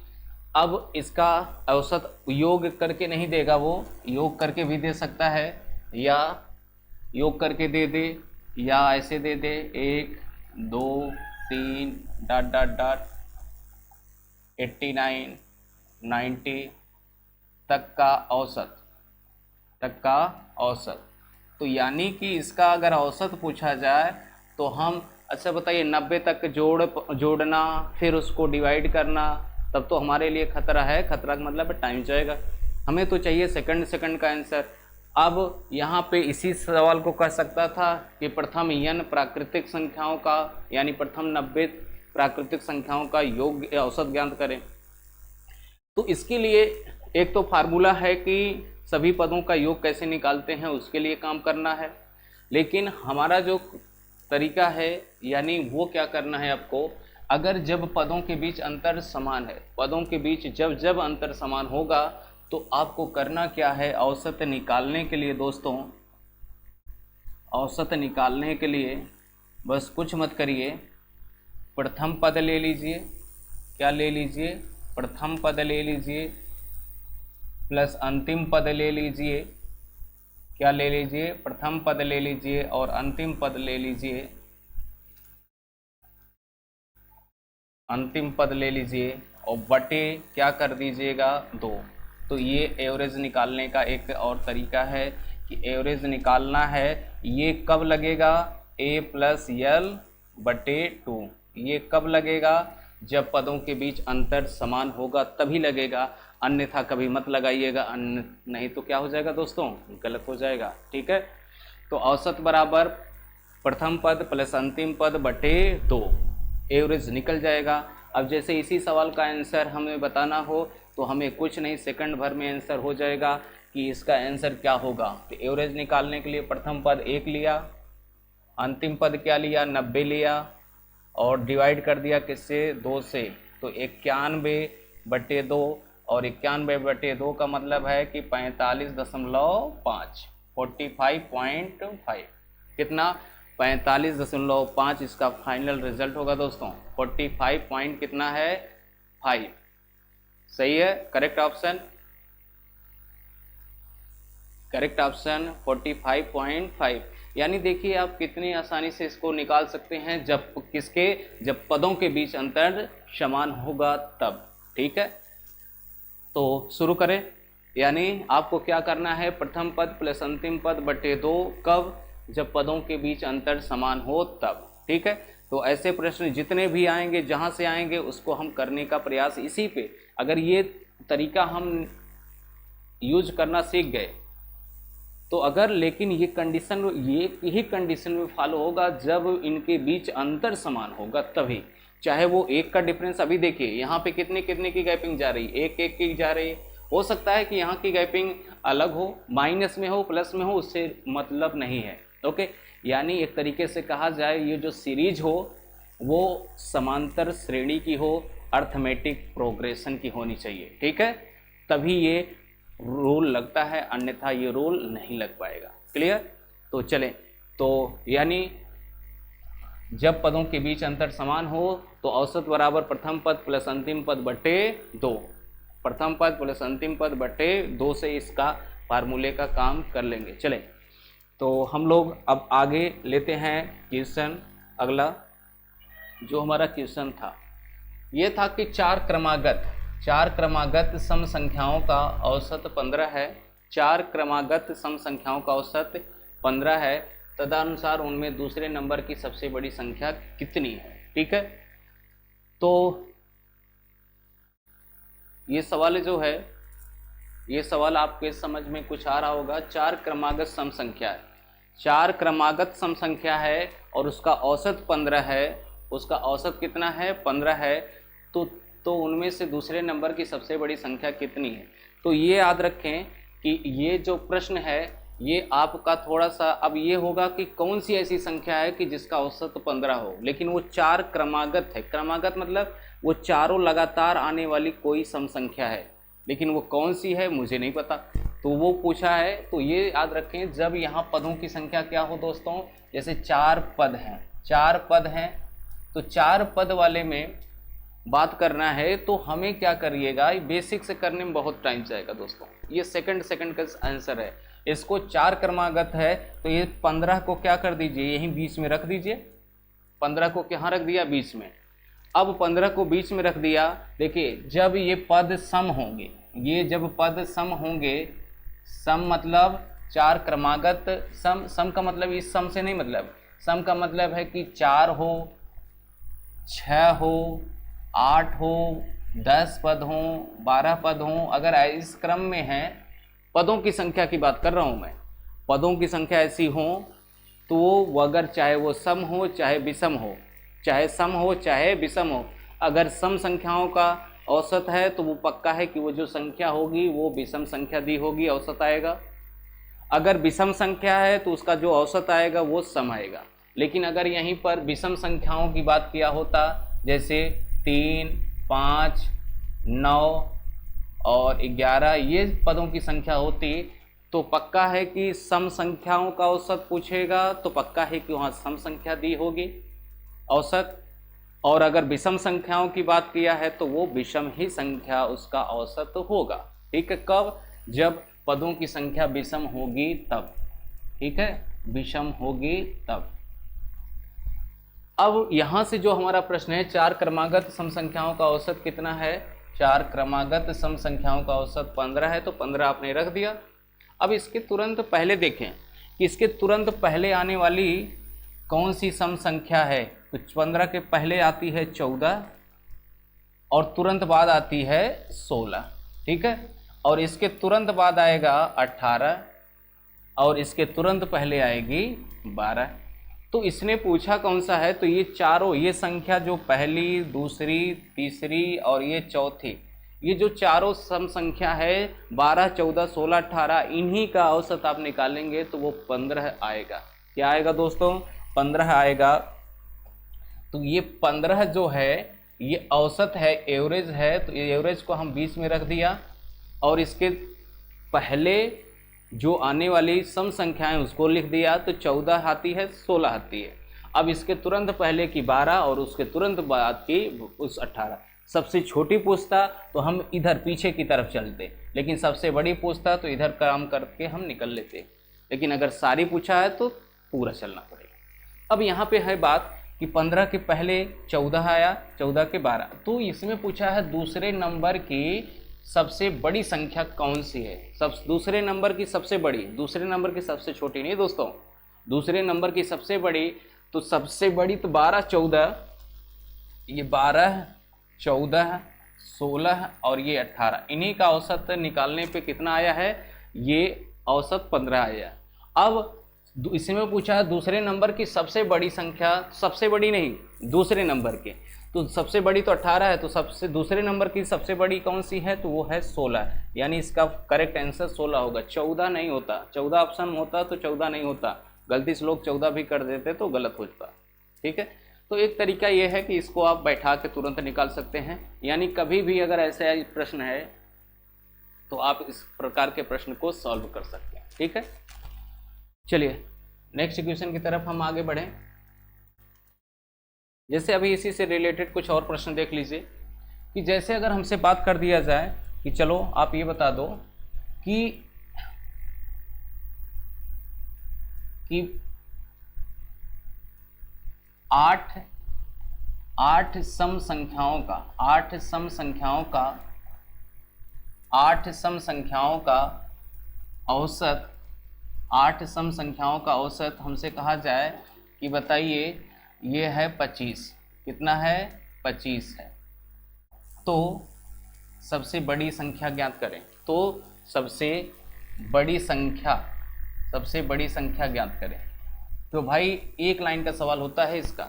अब इसका औसत योग करके नहीं देगा, वो योग करके भी दे सकता है, या योग करके दे दे, या ऐसे दे दे 1 2 3 डॉट डॉट डॉट 89 90 तक का औसत। तो यानी कि इसका अगर औसत पूछा जाए तो हम अच्छा बताइए 90 तक जोड़ना, फिर उसको डिवाइड करना, तब तो हमारे लिए खतरा है। खतरा का मतलब टाइम जाएगा, हमें तो चाहिए सेकंड का आंसर। अब यहाँ पे इसी सवाल को कह सकता था कि प्रथम n प्राकृतिक संख्याओं का, यानी प्रथम 90 प्राकृतिक संख्याओं का योग औसत ज्ञात करें। तो इसके लिए एक तो फार्मूला है कि सभी पदों का योग कैसे निकालते हैं, उसके लिए काम करना है। लेकिन हमारा जो तरीका है, यानी वो क्या करना है आपको, अगर जब पदों के बीच अंतर समान है, पदों के बीच जब जब अंतर समान होगा तो आपको करना क्या है, औसत निकालने के लिए दोस्तों, औसत निकालने के लिए बस कुछ मत करिए, प्रथम पद ले लीजिए, क्या ले लीजिए, प्रथम पद ले लीजिए प्लस अंतिम पद ले लीजिए, क्या ले लीजिए, प्रथम पद ले लीजिए और अंतिम पद ले लीजिए, अंतिम पद ले लीजिए और बटे क्या कर दीजिएगा 2। तो ये एवरेज निकालने का एक और तरीका है कि एवरेज निकालना है। ये कब लगेगा, a प्लस यल बटे 2। ये कब लगेगा, जब पदों के बीच अंतर समान होगा तभी लगेगा, अन्यथा कभी मत लगाइएगा, अन्य नहीं तो क्या हो जाएगा दोस्तों, गलत हो जाएगा। ठीक है, तो औसत बराबर प्रथम पद प्लस अंतिम पद बटे 2, एवरेज निकल जाएगा। अब जैसे इसी सवाल का आंसर हमें बताना हो तो हमें कुछ नहीं, सेकंड भर में आंसर हो जाएगा कि इसका आंसर क्या होगा। तो एवरेज निकालने के लिए प्रथम पद 1 लिया, अंतिम पद क्या लिया 90 लिया और डिवाइड कर दिया किससे, 2 से। तो 91 बटे 2 और 91 बटे 2 का मतलब है कि 45.5, 45.5 कितना, 45.5 इसका फाइनल रिजल्ट होगा दोस्तों। 45 पॉइंट कितना है, 5। सही है, करेक्ट ऑप्शन, करेक्ट ऑप्शन 45.5। यानी देखिए आप कितनी आसानी से इसको निकाल सकते हैं, जब किसके, जब पदों के बीच अंतर समान होगा तब। ठीक है, तो शुरू करें। यानी आपको क्या करना है, प्रथम पद प्लस अंतिम पद बटे 2, कब, जब पदों के बीच अंतर समान हो तब। ठीक है, तो ऐसे प्रश्न जितने भी आएंगे, जहां से आएंगे उसको हम करने का प्रयास इसी पे, अगर ये तरीका हम यूज करना सीख गए तो अगर, लेकिन ये कंडीशन, ये यही कंडीशन में फॉलो होगा जब इनके बीच अंतर समान होगा तभी, चाहे वो 1 का डिफरेंस, अभी देखिए यहाँ पे कितने कितने की गैपिंग जा रही है, 1 की जा रही है। हो सकता है कि यहाँ की गैपिंग अलग हो, माइनस में हो, प्लस में हो, उससे मतलब नहीं है। ओके, यानी एक तरीके से कहा जाए ये जो सीरीज हो वो समांतर श्रेणी की हो, अर्थमेटिक प्रोग्रेशन की होनी चाहिए। ठीक है, तभी ये रूल लगता है, अन्यथा ये रूल नहीं लग पाएगा। क्लियर, तो चलें, तो यानी जब पदों के बीच अंतर समान हो तो औसत बराबर प्रथम पद प्लस अंतिम पद बटे 2, प्रथम पद प्लस अंतिम पद बटे 2 से इसका फार्मूले का काम कर लेंगे। चलें, तो हम लोग अब आगे लेते हैं क्वेश्चन। अगला जो हमारा क्वेश्चन था ये था कि चार क्रमागत सम संख्याओं का औसत 15 है, 4 क्रमागत सम संख्याओं का औसत 15 है, तदनुसार उनमें दूसरे नंबर की सबसे बड़ी संख्या कितनी है। ठीक है, तो ये सवाल जो है, ये सवाल आपके समझ में कुछ आ रहा होगा। 4 क्रमागत सम संख्या है, 4 क्रमागत सम संख्या है और उसका औसत 15 है, उसका औसत कितना है, 15 है। तो उनमें से दूसरे नंबर की सबसे बड़ी संख्या कितनी है। तो ये याद रखें कि ये जो प्रश्न है ये आपका थोड़ा सा अब ये होगा कि कौन सी ऐसी संख्या है कि जिसका औसत 15 हो, लेकिन वो 4 क्रमागत है। क्रमागत मतलब वो चारों लगातार आने वाली कोई सम संख्या है, लेकिन वो कौन सी है मुझे नहीं पता, तो वो पूछा है। तो ये याद रखें जब यहाँ पदों की संख्या क्या हो दोस्तों, जैसे 4 पद हैं, 4 पद हैं, तो 4 पद वाले में बात करना है तो हमें क्या करिएगा, बेसिक से करने में बहुत टाइम जाएगा दोस्तों। ये सेकंड का आंसर है। इसको 4 क्रमागत है तो ये 15 को क्या कर दीजिए, यहीं बीच में रख दीजिए। 15 को कहाँ रख दिया, बीच में। अब 15 को बीच में रख दिया, देखिए जब ये पद सम होंगे, ये जब पद सम होंगे, सम मतलब 4 क्रमागत, सम का मतलब इस सम से नहीं, मतलब सम का मतलब है कि 4 हो, 6 हो, 8 हो, 10 पद हो, 12 पद हो, अगर इस क्रम में है, पदों की संख्या की बात कर रहा हूं मैं, पदों की संख्या ऐसी हो तो वो अगर चाहे वो सम हो चाहे विषम हो, चाहे सम हो चाहे विषम हो, अगर सम संख्याओं का औसत है तो वो पक्का है कि वो जो संख्या होगी वो विषम संख्या दी होगी, औसत आएगा। अगर विषम संख्या है तो उसका जो औसत आएगा वो सम आएगा। लेकिन अगर यहीं पर विषम संख्याओं की बात किया होता जैसे 3, 5, 9 और 11 ये पदों की संख्या होती तो पक्का है कि सम संख्याओं का औसत पूछेगा, तो पक्का है कि वहाँ सम संख्या दी होगी औसत। और अगर विषम संख्याओं की बात किया है तो वो विषम ही संख्या उसका औसत होगा। ठीक है, कब? जब पदों की संख्या विषम होगी तब। ठीक है, विषम होगी तब। अब यहां से जो हमारा प्रश्न है, 4 क्रमागत सम संख्याओं का औसत कितना है? 4 क्रमागत सम संख्याओं का औसत 15 है, तो 15 आपने रख दिया। अब इसके तुरंत पहले देखें कि इसके तुरंत पहले आने वाली कौन सी सम संख्या है। तो 15 के पहले आती है 14 और तुरंत बाद आती है 16। ठीक है, और इसके तुरंत बाद आएगा 18 और इसके तुरंत पहले आएगी 12। तो इसने पूछा कौन सा है, तो ये चारों, ये संख्या जो पहली, दूसरी, तीसरी और ये चौथी, ये जो चारों सम संख्या है 12, 14, 16, 18, इन्हीं का औसत आप निकालेंगे तो वो 15 आएगा। क्या आएगा दोस्तों? 15 आएगा। तो ये 15 जो है ये औसत है, एवरेज है, तो ये एवरेज को हम 20 में रख दिया और इसके पहले जो आने वाली सम संख्याएं उसको लिख दिया। तो 14 आती है, 16 आती है। अब इसके तुरंत पहले की 12 और उसके तुरंत बाद की उस 18। सबसे छोटी पूछता तो हम इधर पीछे की तरफ चलते, लेकिन सबसे बड़ी पूछता तो इधर काम करके हम निकल लेते, लेकिन अगर सारी पूछा है तो पूरा चलना पड़ेगा। अब यहाँ पे है बात कि 15 के पहले 14 आया, 14 के 12, तो इसमें पूछा है दूसरे नंबर की सबसे बड़ी संख्या कौन सी है। दूसरे नंबर की सबसे बड़ी, दूसरे नंबर की सबसे छोटी नहीं दोस्तों, दूसरे नंबर की सबसे बड़ी। तो सबसे बड़ी तो 12, 14, ये 12, 14, 16 और ये 18, इन्हीं का औसत निकालने पे कितना आया है? ये औसत 15 आया। अब इसमें पूछा है दूसरे नंबर की सबसे बड़ी संख्या, सबसे बड़ी नहीं, दूसरे नंबर के, तो सबसे बड़ी तो 18 है, तो सबसे दूसरे नंबर की सबसे बड़ी कौन सी है? तो वो है 16, यानी इसका करेक्ट आंसर 16 होगा। 14 नहीं होता, 14 ऑप्शन होता तो 14 नहीं होता, गलती से लोग 14 भी कर देते तो गलत हो जाता। ठीक है, तो एक तरीका ये है कि इसको आप बैठा के तुरंत निकाल सकते हैं, यानी कभी भी अगर ऐसा प्रश्न है तो आप इस प्रकार के प्रश्न को सॉल्व कर सकते हैं। ठीक है, चलिए नेक्स्ट क्वेश्चन की तरफ हम आगे बढ़ें। जैसे अभी इसी से रिलेटेड कुछ और प्रश्न देख लीजिए कि जैसे अगर हमसे बात कर दिया जाए कि चलो आप ये बता दो कि 8 सम संख्याओं का, 8 सम संख्याओं का औसत, 8 सम संख्याओं का औसत हमसे कहा जाए कि बताइए ये है 25, कितना है? 25 है। तो सबसे बड़ी संख्या ज्ञात करें। तो सबसे बड़ी संख्या ज्ञात करें। तो भाई एक लाइन का सवाल होता है इसका।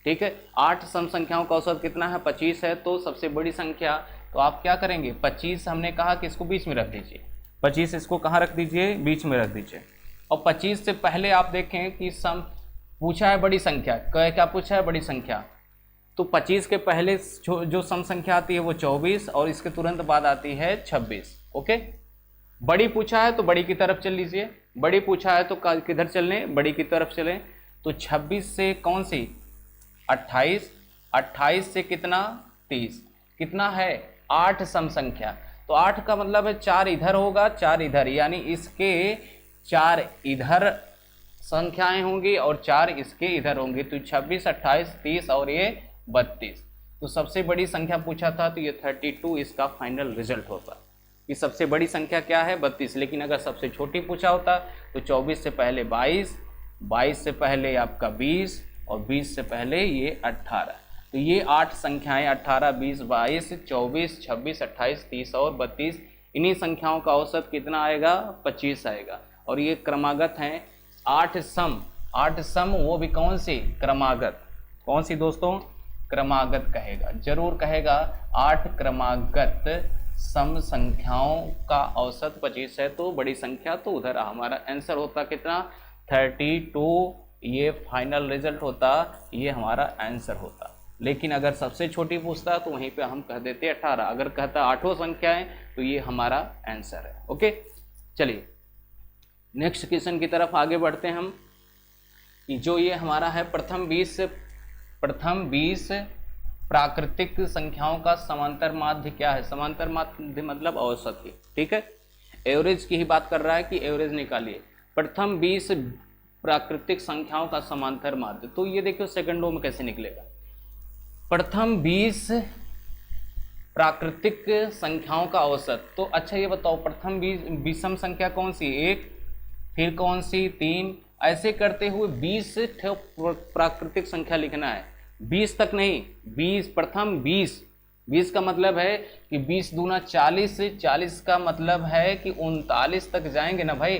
ठीक है, 8 सम संख्याओं का औसत कितना है? 25 है। तो सबसे बड़ी संख्या, तो आप क्या करेंगे? 25 हमने कहा कि इसको बीच में रख दीजिए, 25 इसको कहाँ रख दीजिए? बीच में रख दीजिए। और 25 से पहले आप देखें कि सम पूछा है बड़ी संख्या, क्या पूछा है? बड़ी संख्या। तो 25 के पहले जो सम संख्या आती है वो 24 और इसके तुरंत बाद आती है 26। ओके, बड़ी पूछा है तो बड़ी की तरफ चल लीजिए, बड़ी पूछा है तो किधर चलने? बड़ी की तरफ चलें। तो 26 से कौन सी? 28, 28 से कितना? 30, कितना है? 8 सम संख्या। तो 8 का मतलब है 4 इधर होगा, 4 इधर, यानी इसके 4 इधर संख्याएं होंगी और 4 इसके इधर होंगी। तो 26, 28, 30 और ये 32। तो सबसे बड़ी संख्या पूछा था तो ये 32 इसका फाइनल रिजल्ट होता। कि सबसे बड़ी संख्या क्या है? 32। लेकिन अगर सबसे छोटी पूछा होता तो 24 से पहले 22, 22 से पहले आपका 20 और 20 से पहले ये 18। तो ये 8 संख्याएं 18, 20, 22, 24, 26, 28, 30 और 32, इन्हीं संख्याओं का औसत कितना आएगा? 25 आएगा। और ये क्रमागत हैं। 8 सम वो भी कौन सी? क्रमागत। कौन सी दोस्तों? क्रमागत कहेगा, जरूर कहेगा। 8 क्रमागत सम संख्याओं का औसत 25 है। तो बड़ी संख्या, तो उधर हमारा आंसर होता कितना? 32। ये फाइनल रिजल्ट होता, ये हमारा आंसर होता। लेकिन अगर सबसे छोटी पूछता है तो वहीं पे हम कह देते 18। अगर कहता 8 संख्या है तो ये हमारा आंसर है। ओके, चलिए नेक्स्ट क्वेश्चन की तरफ आगे बढ़ते हैं हम, कि जो ये हमारा है प्रथम 20 प्राकृतिक संख्याओं का समांतर माध्य क्या है। समांतर माध्य मतलब औसत ही, ठीक है, एवरेज की ही बात कर रहा है कि एवरेज निकालिए। प्रथम 20 प्राकृतिक संख्याओं का समांतर माध्य, तो ये देखो सेकंडों में कैसे निकलेगा। प्रथम 20 प्राकृतिक संख्याओं का औसत, तो अच्छा ये बताओ प्रथम 20 विषम संख्या कौन सी, 1, फिर कौन सी, 3, ऐसे करते हुए 20 प्राकृतिक संख्या लिखना है। 20 तक नहीं, 20 प्रथम 20 का मतलब है कि 20 दूना 40, 40 का मतलब है कि 39 तक जाएंगे ना भाई,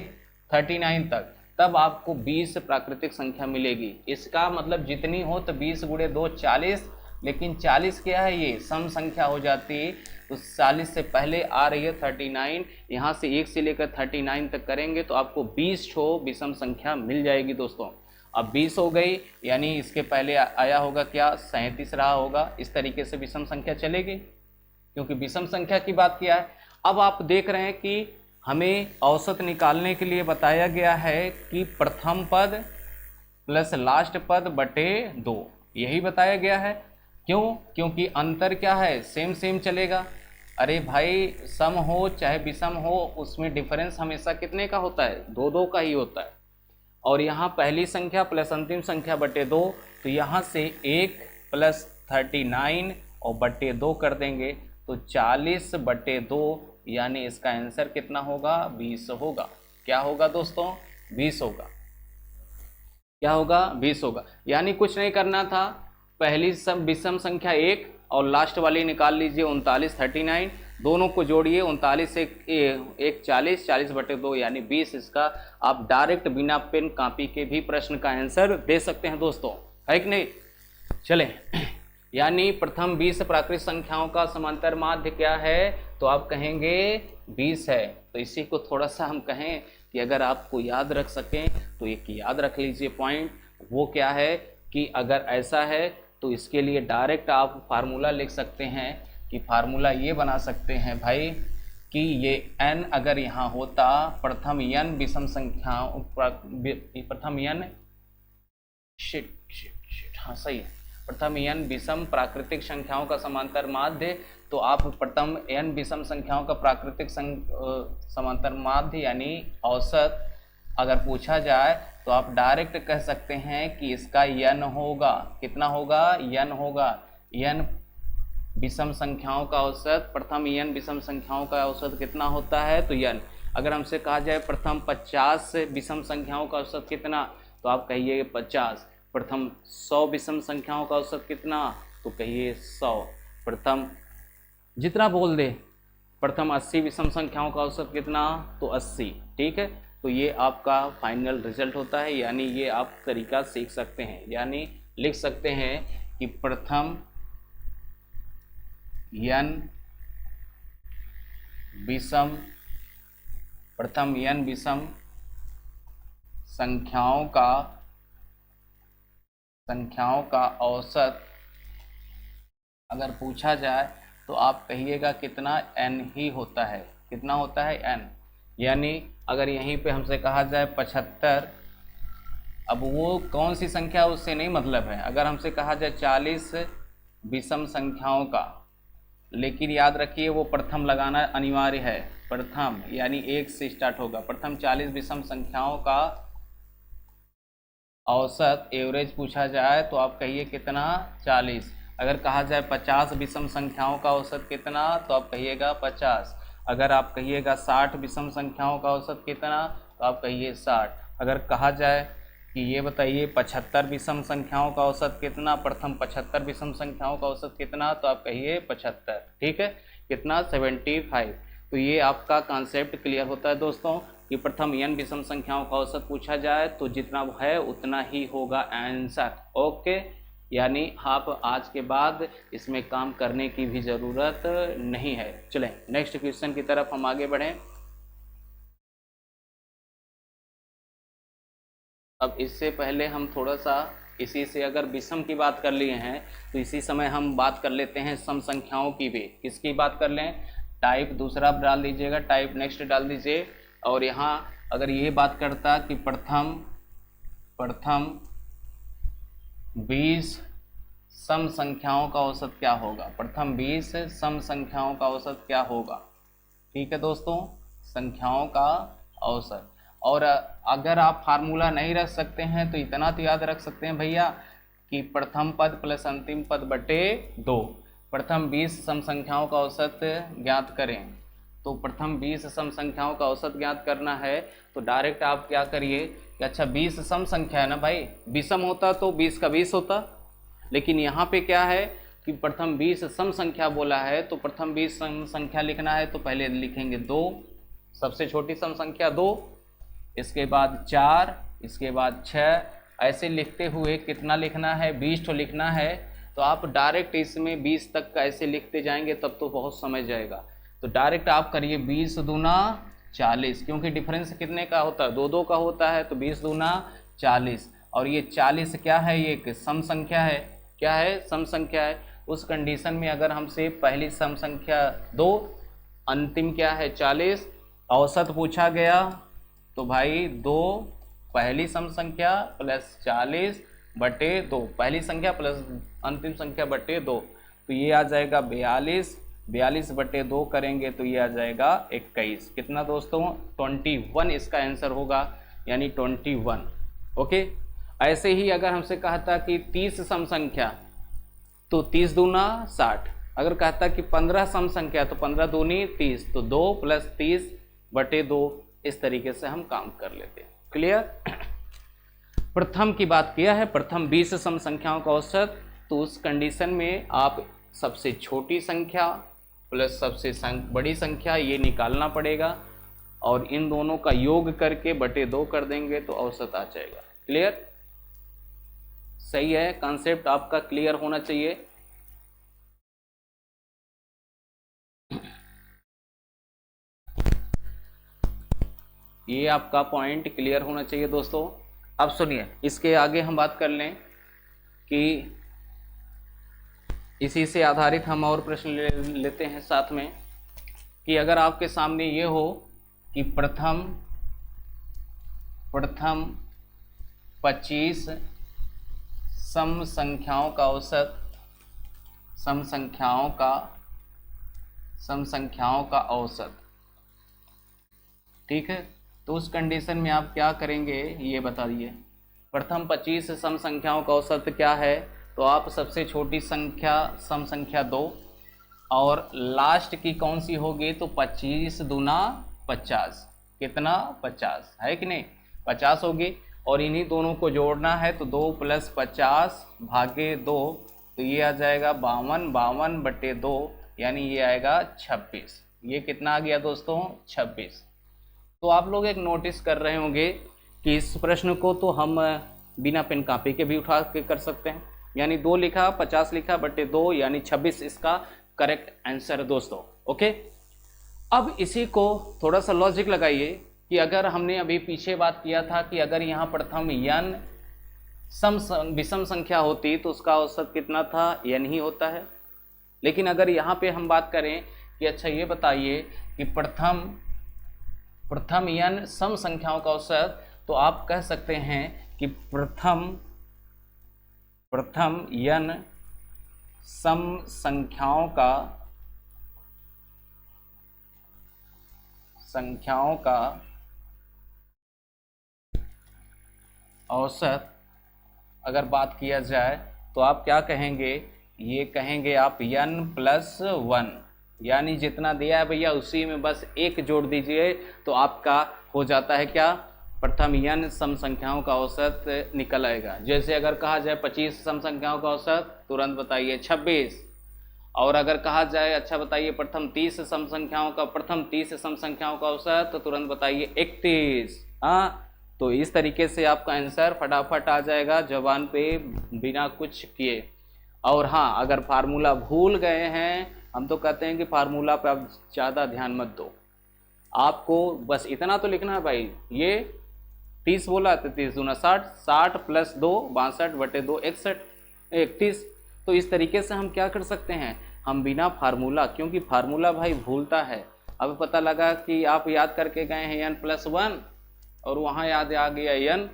39 तक, तब आपको 20 प्राकृतिक संख्या मिलेगी। इसका मतलब जितनी हो तो 20 गुणे 2 40, लेकिन 40 क्या है, ये सम संख्या हो जाती है, तो 40 से पहले आ रही है 39, यहाँ से 1 से लेकर 39 तक करेंगे तो आपको 20 ठो विषम संख्या मिल जाएगी दोस्तों। अब 20 हो गई, यानी इसके पहले आया होगा क्या, 37 रहा होगा। इस तरीके से विषम संख्या चलेगी, क्योंकि विषम संख्या की बात किया है। अब आप देख रहे हैं कि हमें औसत निकालने के लिए बताया गया है कि प्रथम पद प्लस लास्ट पद बटे 2, यही बताया गया है। क्यों, क्योंकि अंतर क्या है, सेम सेम चलेगा। अरे भाई सम हो चाहे विषम हो, उसमें डिफरेंस हमेशा कितने का होता है, 2 का ही होता है। और यहाँ पहली संख्या प्लस अंतिम संख्या बटे 2, तो यहाँ से 1 प्लस 39 और बटे 2 कर देंगे तो 40 बटे 2, यानी इसका आंसर कितना होगा, 20 होगा। क्या होगा दोस्तों, 20 होगा। क्या होगा, 20 होगा। यानी कुछ नहीं करना था, पहली सब विषम संख्या 1 और लास्ट वाली निकाल लीजिए 39, 39, दोनों को जोड़िए, 39 से 1 40, 40 बटे 2 यानी 20। इसका आप डायरेक्ट बिना पेन कॉपी के भी प्रश्न का आंसर दे सकते हैं दोस्तों, है कि नहीं। चलें, यानी प्रथम 20 प्राकृतिक संख्याओं का समांतर माध्य क्या है, तो आप कहेंगे 20 है। तो इसी को थोड़ा सा हम कहें कि अगर आपको याद रख सकें तो एक याद रख लीजिए पॉइंट, वो क्या है कि अगर ऐसा है तो इसके लिए डायरेक्ट आप फार्मूला लिख सकते हैं, कि फार्मूला ये बना सकते हैं भाई कि ये n अगर यहाँ होता, प्रथम n विषम संख्याओं, प्रथम n हाँ सही है, प्रथम n विषम प्राकृतिक संख्याओं का समांतर माध्य, तो आप प्रथम n विषम संख्याओं का प्राकृतिक समांतर माध्य यानी औसत अगर पूछा जाए तो आप डायरेक्ट कह सकते हैं कि इसका n होगा। कितना होगा, n होगा। n विषम संख्याओं का औसत, प्रथम n विषम संख्याओं का औसत कितना होता है, तो n। अगर हमसे कहा जाए प्रथम 50 विषम संख्याओं का औसत कितना, तो आप कहिए 50। प्रथम 100 विषम संख्याओं का औसत कितना, तो कहिए 100। प्रथम जितना बोल दे, प्रथम 80 विषम संख्याओं का औसत कितना, तो 80। ठीक है, तो ये आपका फाइनल रिजल्ट होता है, यानी ये आप तरीका सीख सकते हैं, यानी लिख सकते हैं कि प्रथम n विषम संख्याओं का औसत अगर पूछा जाए तो आप कहिएगा कितना, n ही होता है। कितना होता है, n। यानी अगर यहीं पे हमसे कहा जाए 75, अब वो कौन सी संख्या उससे नहीं मतलब है। अगर हमसे कहा जाए 40 विषम संख्याओं का, लेकिन याद रखिए वो प्रथम लगाना अनिवार्य है, प्रथम यानी 1 से स्टार्ट होगा। प्रथम 40 विषम संख्याओं का औसत एवरेज पूछा जाए तो आप कहिए कितना, 40। अगर कहा जाए 50 विषम संख्याओं का औसत कितना, तो आप कहिएगा 50। अगर आप कहिएगा 60 विषम संख्याओं का औसत कितना, तो आप कहिए 60। अगर कहा जाए कि ये बताइए 75 विषम संख्याओं का औसत कितना, प्रथम 75 विषम संख्याओं का औसत कितना, तो आप कहिए 75। ठीक है, कितना, 75। तो ये आपका कॉन्सेप्ट क्लियर होता है दोस्तों कि प्रथम n विषम संख्याओं का औसत पूछा जाए तो जितना है उतना ही होगा आंसर। ओके, यानी आप आज के बाद इसमें काम करने की भी ज़रूरत नहीं है। चलें नेक्स्ट क्वेश्चन की तरफ हम आगे बढ़ें। अब इससे पहले हम थोड़ा सा इसी से अगर विषम की बात कर लिए हैं तो इसी समय हम बात कर लेते हैं सम संख्याओं की भी। किसकी बात कर लें? टाइप दूसरा डाल दीजिएगा, टाइप नेक्स्ट डाल दीजिए। और यहाँ अगर ये बात करता कि प्रथम 20 सम संख्याओं का औसत क्या होगा, प्रथम 20 सम संख्याओं का औसत क्या होगा। ठीक है दोस्तों, संख्याओं का औसत। और अगर आप फार्मूला नहीं रख सकते हैं तो इतना तो याद रख सकते हैं भैया कि प्रथम पद प्लस अंतिम पद बटे 2। प्रथम 20 सम संख्याओं का औसत ज्ञात करें। तो प्रथम 20 सम संख्याओं का औसत ज्ञात करना है तो डायरेक्ट आप क्या करिए कि अच्छा 20 सम संख्या है ना भाई, विषम होता तो 20 का 20 होता, लेकिन यहाँ पे क्या है कि प्रथम 20 सम संख्या बोला है तो प्रथम 20 सम संख्या लिखना है तो पहले लिखेंगे 2, सबसे छोटी सम संख्या 2, इसके बाद 4, इसके बाद 6, ऐसे लिखते हुए कितना लिखना है, 20 तो लिखना है। तो आप डायरेक्ट इसमें 20 तक का ऐसे लिखते जाएंगे तब तो बहुत समझ जाएगा। तो डायरेक्ट आप करिए 20 दूना 40, क्योंकि डिफरेंस कितने का होता है, 2 2 का होता है। तो 20 दूना 40, और ये 40 क्या है, ये एक सम संख्या है। क्या है? सम संख्या है। उस कंडीशन में अगर हमसे पहली सम संख्या 2, अंतिम क्या है 40, औसत पूछा गया तो भाई 2 पहली सम संख्या प्लस 40 बटे 2, पहली संख्या प्लस अंतिम संख्या बटे 2, तो ये आ जाएगा 42, 42 बटे 2 करेंगे तो ये आ जाएगा 21। कितना दोस्तों? 21 इसका आंसर होगा, यानी 21। ओके। ऐसे ही अगर हमसे कहता कि 30 सम संख्या तो 30 दूना 60, अगर कहता कि 15 सम संख्या तो 15 दूनी 30, तो 2 प्लस 30 बटे 2, इस तरीके से हम काम कर लेते हैं। क्लियर? प्रथम की बात किया है, प्रथम 20 सम संख्याओं का औसत, तो उस कंडीशन में आप सबसे छोटी संख्या प्लस सबसे बड़ी संख्या ये निकालना पड़ेगा और इन दोनों का योग करके बटे 2 कर देंगे तो औसत आ जाएगा। क्लियर? सही है, कॉन्सेप्ट आपका क्लियर होना चाहिए। ये आपका पॉइंट क्लियर होना चाहिए दोस्तों। अब सुनिए, इसके आगे हम बात कर लें कि इसी से आधारित हम और प्रश्न लेते हैं साथ में, कि अगर आपके सामने ये हो कि प्रथम 25 सम संख्याओं का औसत, सम संख्याओं का औसत, ठीक है, तो उस कंडीशन में आप क्या करेंगे ये बता दिए। प्रथम 25 सम संख्याओं का औसत क्या है, तो आप सबसे छोटी संख्या सम संख्या 2 और लास्ट की कौन सी होगी, तो 25 दूना 50, कितना 50 है कि नहीं, 50 होगी। और इन्हीं दोनों को जोड़ना है तो 2 प्लस 50 भागे 2, तो ये आ जाएगा 52, 52 बटे 2, यानी ये आएगा 26। ये कितना आ गया दोस्तों? 26। तो आप लोग एक नोटिस कर रहे होंगे कि इस प्रश्न को तो हम बिना पेन कापी के भी उठा के कर सकते हैं, यानी 2 लिखा 50 लिखा बटे 2, यानी 26 इसका करेक्ट आंसर है दोस्तों। ओके। अब इसी को थोड़ा सा लॉजिक लगाइए कि अगर हमने अभी पीछे बात किया था कि अगर यहाँ प्रथम n विषम संख्या होती तो उसका औसत कितना था, n ही होता है। लेकिन अगर यहाँ पे हम बात करें कि अच्छा ये बताइए कि प्रथम n सम संख्याओं का औसत, तो आप कह सकते हैं कि प्रथम n सम संख्याओं का औसत अगर बात किया जाए तो आप क्या कहेंगे, ये कहेंगे आप n प्लस 1, यानी जितना दिया है भैया उसी में बस 1 जोड़ दीजिए तो आपका हो जाता है क्या, प्रथम n सम संख्याओं का औसत निकल आएगा। जैसे अगर कहा जाए 25 सम संख्याओं का औसत, तुरंत बताइए 26। और अगर कहा जाए अच्छा बताइए प्रथम 30 सम संख्याओं का औसत, तो तुरंत बताइए 31। हाँ, तो इस तरीके से आपका आंसर फटाफट आ जाएगा जबान पे बिना कुछ किए। और हाँ, अगर फार्मूला भूल गए हैं, हम तो कहते हैं कि फार्मूला पे आप ज़्यादा ध्यान मत दो, आपको बस इतना तो लिखना है भाई, ये 30 बोला तो 30 दूना 60, 60 प्लस 2 62 बटे 2 61 31। तो इस तरीके से हम क्या कर सकते हैं, हम बिना फार्मूला, क्योंकि फार्मूला भाई भूलता है। अब पता लगा कि आप याद करके गए हैं n+1 और वहाँ याद आ गया n,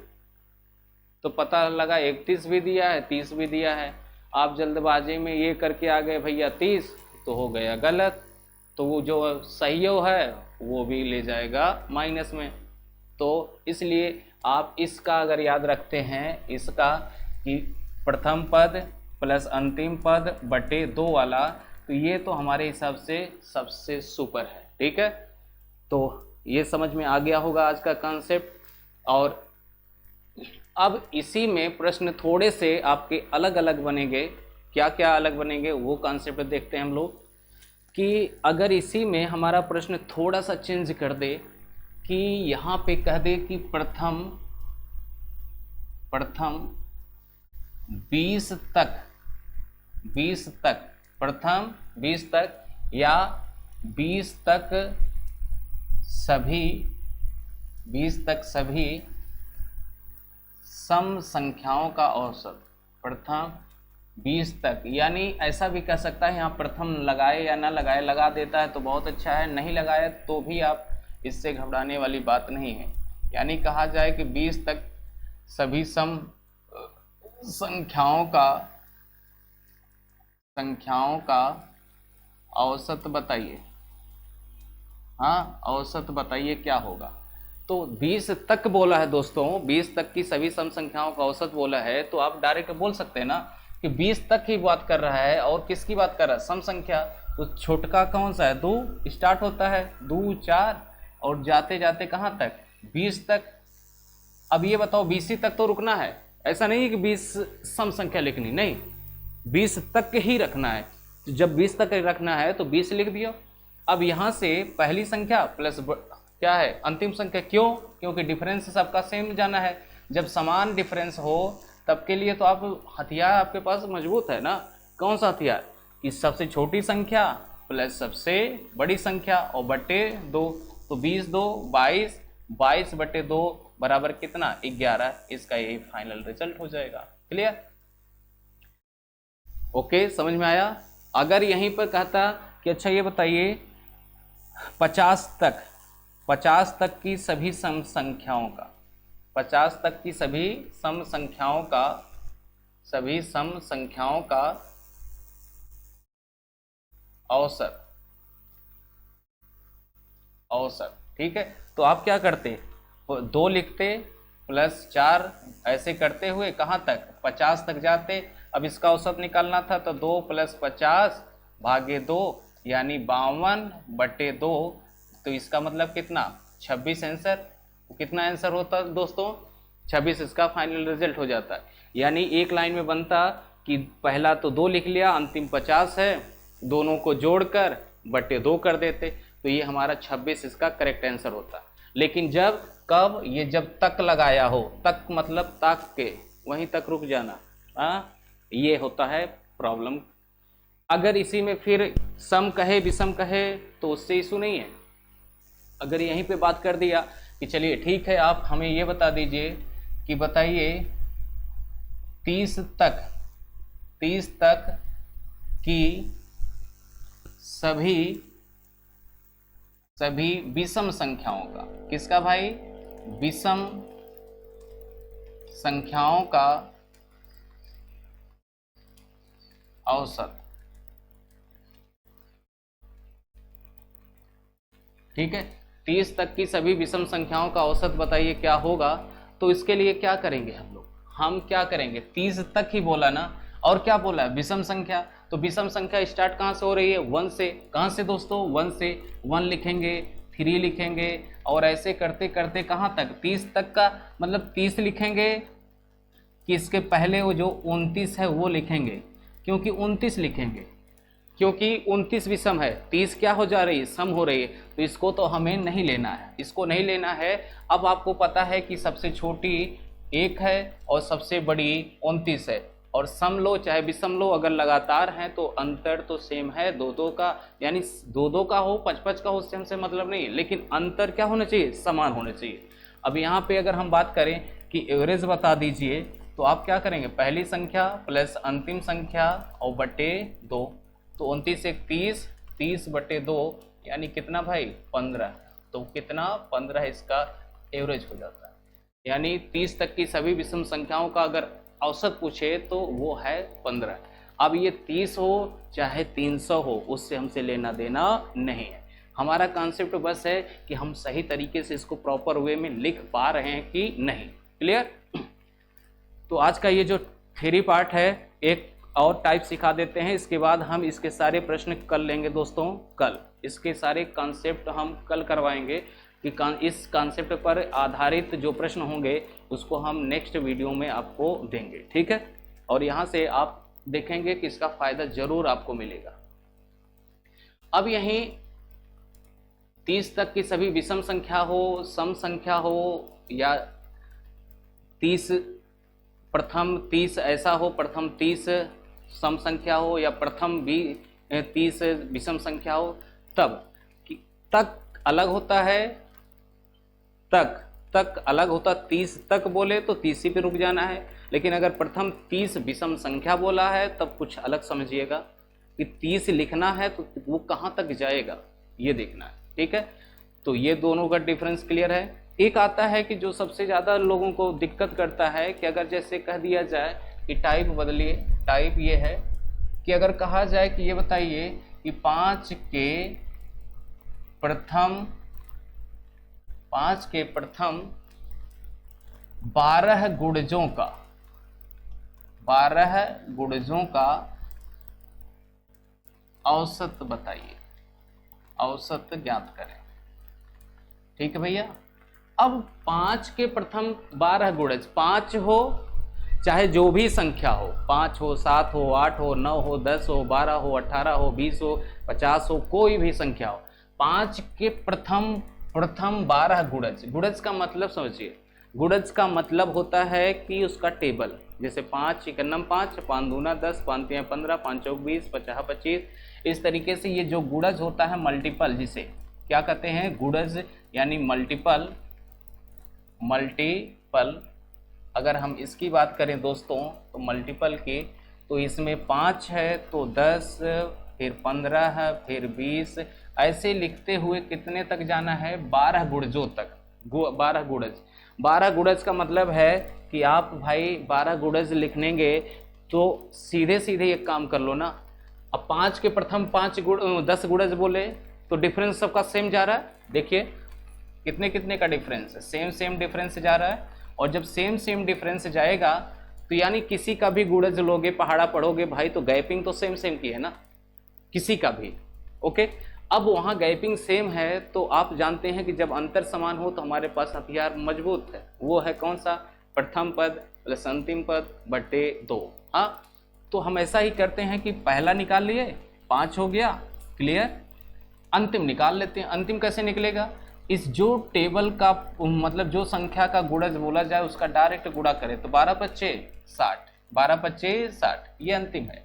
तो पता लगा 31 भी दिया है 30 भी दिया है। आप जल्दबाजी में ये करके आ गए भैया 30, तो हो गया गलत। तो वो जो सही है वो भी ले जाएगा माइनस में। तो इसलिए आप इसका अगर याद रखते हैं, इसका कि प्रथम पद प्लस अंतिम पद बटे 2 वाला, तो ये तो हमारे हिसाब से सबसे सुपर है। ठीक है, तो ये समझ में आ गया होगा आज का कॉन्सेप्ट। और अब इसी में प्रश्न थोड़े से आपके अलग अलग बनेंगे। क्या क्या अलग बनेंगे वो कॉन्सेप्ट देखते हैं हम लोग। कि अगर इसी में हमारा प्रश्न थोड़ा सा चेंज कर दे कि यहाँ पे कह दे कि प्रथम 20 तक, प्रथम 20 तक या 20 तक सभी सम संख्याओं का औसत, प्रथम 20 तक, यानी ऐसा भी कह सकता है यहाँ प्रथम लगाए या ना लगाए, लगा देता है तो बहुत अच्छा है, नहीं लगाए तो भी आप इससे घबराने वाली बात नहीं है। यानी कहा जाए कि 20 तक सभी सम संख्याओं का औसत बताइए। हाँ, औसत बताइए क्या होगा। तो 20 तक बोला है दोस्तों, 20 तक की सभी सम संख्याओं का औसत बोला है, तो आप डायरेक्ट बोल सकते हैं ना कि 20 तक ही बात कर रहा है। और किसकी बात कर रहा है, सम संख्या। तो छोटका कौन सा है, 2 स्टार्ट होता है, 2 4 और जाते जाते कहाँ तक, 20 तक। अब ये बताओ 20 तक तो रुकना है, ऐसा नहीं है कि 20 सम संख्या लिखनी, नहीं 20 तक ही रखना है। तो जब 20 तक रखना है तो 20 लिख दियो। अब यहाँ से पहली संख्या प्लस क्या है, अंतिम संख्या। क्यों, क्योंकि डिफरेंस सबका सेम जाना है। जब समान डिफरेंस हो तब के लिए तो आप हथियार आपके पास मजबूत है ना। कौन सा हथियार, कि सबसे छोटी संख्या प्लस सबसे बड़ी संख्या और बटे 2। तो 20 2 22, 22 बटे 2 बराबर कितना, 11। इसका यही फाइनल रिजल्ट हो जाएगा। क्लियर, ओके, समझ में आया। अगर यहीं पर कहता कि अच्छा ये बताइए 50 तक की सभी सम संख्याओं का, 50 तक की सभी सम संख्याओं का औसत। ठीक है, तो आप क्या करते, 2 लिखते प्लस 4, ऐसे करते हुए कहाँ तक, 50 तक जाते। अब इसका औसत निकालना था तो 2 + 50 भागे 2 यानी 52 बटे 2। तो इसका मतलब कितना, 26 आंसर। तो कितना आंसर होता है दोस्तों, 26 इसका फाइनल रिजल्ट हो जाता है। यानी एक लाइन में बनता कि पहला तो 2 लिख लिया, अंतिम 50 है, दोनों को जोड़कर बटे 2 कर देते, तो ये हमारा 26 इसका करेक्ट आंसर होता। लेकिन जब कब, ये जब तक लगाया हो, तक मतलब तक के वहीं तक रुक जाना, ये होता है प्रॉब्लम। अगर इसी में फिर सम कहे विषम कहे तो उससे इशू नहीं है। अगर यहीं पे बात कर दिया कि चलिए ठीक है, आप हमें ये बता दीजिए कि बताइए 30 तक की सभी विषम संख्याओं का, किसका भाई, विषम संख्याओं का औसत। ठीक है, 30 तक की सभी विषम संख्याओं का औसत बताइए क्या होगा। तो इसके लिए क्या करेंगे हम क्या करेंगे, 30 तक ही बोला ना, और क्या बोला है, विषम संख्या। तो विषम संख्या स्टार्ट कहाँ से हो रही है, 1 से। कहाँ से दोस्तों, 1 से। 1 लिखेंगे, 3 लिखेंगे और ऐसे करते करते कहाँ तक, 30 तक का मतलब 30 लिखेंगे कि इसके पहले वो जो 29 है वो लिखेंगे। क्योंकि 29 लिखेंगे, क्योंकि 29 भी सम है, 30 क्या हो जा रही है, सम हो रही है। तो इसको तो हमें नहीं लेना है, इसको नहीं लेना है। अब आपको पता है कि सबसे छोटी 1 है और सबसे बड़ी 29 है। और सम लो चाहे विषम लो, अगर लगातार हैं तो अंतर तो सेम है 2-2 का, यानी 2-2 का हो 5-5 का हो, उससे हमसे मतलब नहीं है। लेकिन अंतर क्या होना चाहिए, समान होना चाहिए। अब यहाँ पे अगर हम बात करें कि एवरेज बता दीजिए, तो आप क्या करेंगे, पहली संख्या प्लस अंतिम संख्या और बटे 2, तो 29 एक 30, 30 बटे 2 यानी कितना भाई 15, तो कितना 15 इसका एवरेज हो जाता है। यानी 30 तक की सभी विषम संख्याओं का अगर औसत पूछे तो वो है 15। अब ये 30 हो चाहे 300 हो, उससे हमसे लेना देना नहीं है। हमारा कॉन्सेप्ट बस है कि हम सही तरीके से इसको प्रॉपर वे में लिख पा रहे हैं कि नहीं। क्लियर? तो आज का ये जो थ्योरी पार्ट है, एक और टाइप सिखा देते हैं, इसके बाद हम इसके सारे प्रश्न कल लेंगे दोस्तों। कल इसके सारे कॉन्सेप्ट हम कल करवाएंगे कि इस कॉन्सेप्ट पर आधारित जो प्रश्न होंगे उसको हम नेक्स्ट वीडियो में आपको देंगे, ठीक है। और यहाँ से आप देखेंगे कि इसका फायदा जरूर आपको मिलेगा। अब यहीं 30 तक की सभी विषम संख्या हो, सम संख्या हो, या 30 प्रथम 30 ऐसा हो, प्रथम 30 सम संख्या हो, या प्रथम भी 30 विषम संख्या हो, तब कि तक अलग होता है, तक अलग होता। 30 तक बोले तो 30 ही पे रुक जाना है, लेकिन अगर प्रथम 30 विषम संख्या बोला है तब कुछ अलग समझिएगा कि 30 लिखना है तो वो कहाँ तक जाएगा ये देखना है, ठीक है। तो ये दोनों का डिफरेंस क्लियर है। एक आता है कि जो सबसे ज़्यादा लोगों को दिक्कत करता है कि अगर जैसे कह दिया जाए कि टाइप बदलिए, टाइप ये है कि अगर कहा जाए कि ये बताइए कि 5 के प्रथम 12 गुणजों का औसत बताइए, औसत ज्ञात करें, ठीक है भैया। अब 5 के प्रथम 12 गुणज, 5 हो चाहे जो भी संख्या हो, 5 हो, 7 हो, 8 हो, 9 हो, 10 हो, 12 हो, 18 हो, 20 हो, 50 हो, कोई भी संख्या हो, 5 के प्रथम 12 गुणज। गुणज का मतलब समझिए, गुणज का मतलब होता है कि उसका टेबल, जैसे 5 एकन्नम 5, 5 दूना 10, 5 तिया 15, 5 चौक 20, 50 25, इस तरीके से ये जो गुणज होता है मल्टीपल, जिसे क्या कहते हैं गुणज, यानी मल्टीपल। अगर हम इसकी बात करें दोस्तों तो मल्टीपल की, तो इसमें 5 है तो 10, फिर 15, फिर 20, ऐसे लिखते हुए कितने तक जाना है, 12 गुणजों तक। 12 गुणज, 12 गुणज का मतलब है कि आप भाई 12 गुणज लिखेंगे तो सीधे सीधे एक काम कर लो ना। अब 5 के प्रथम 10 गुणज बोले तो डिफरेंस सबका सेम जा रहा है, देखिए कितने का डिफरेंस है, सेम डिफरेंस जा रहा है। और जब सेम डिफरेंस जाएगा तो यानी किसी का भी गुणज लोगे, पहाड़ा पढ़ोगे भाई, तो गैपिंग तो सेम की है ना, किसी का भी। ओके, अब वहाँ गैपिंग सेम है तो आप जानते हैं कि जब अंतर समान हो तो हमारे पास हथियार मजबूत है, वो है कौन सा, प्रथम पद प्लस अंतिम पद बटे 2। हाँ, तो हम ऐसा ही करते हैं कि पहला निकाल लिए, 5 हो गया, क्लियर। अंतिम निकाल लेते हैं। अंतिम कैसे निकलेगा, इस जो टेबल का मतलब जो संख्या का गुणज बोला जाए उसका डायरेक्ट गुणा करें तो 12 पच्चे 60, 12 पच्चे 60, ये अंतिम है,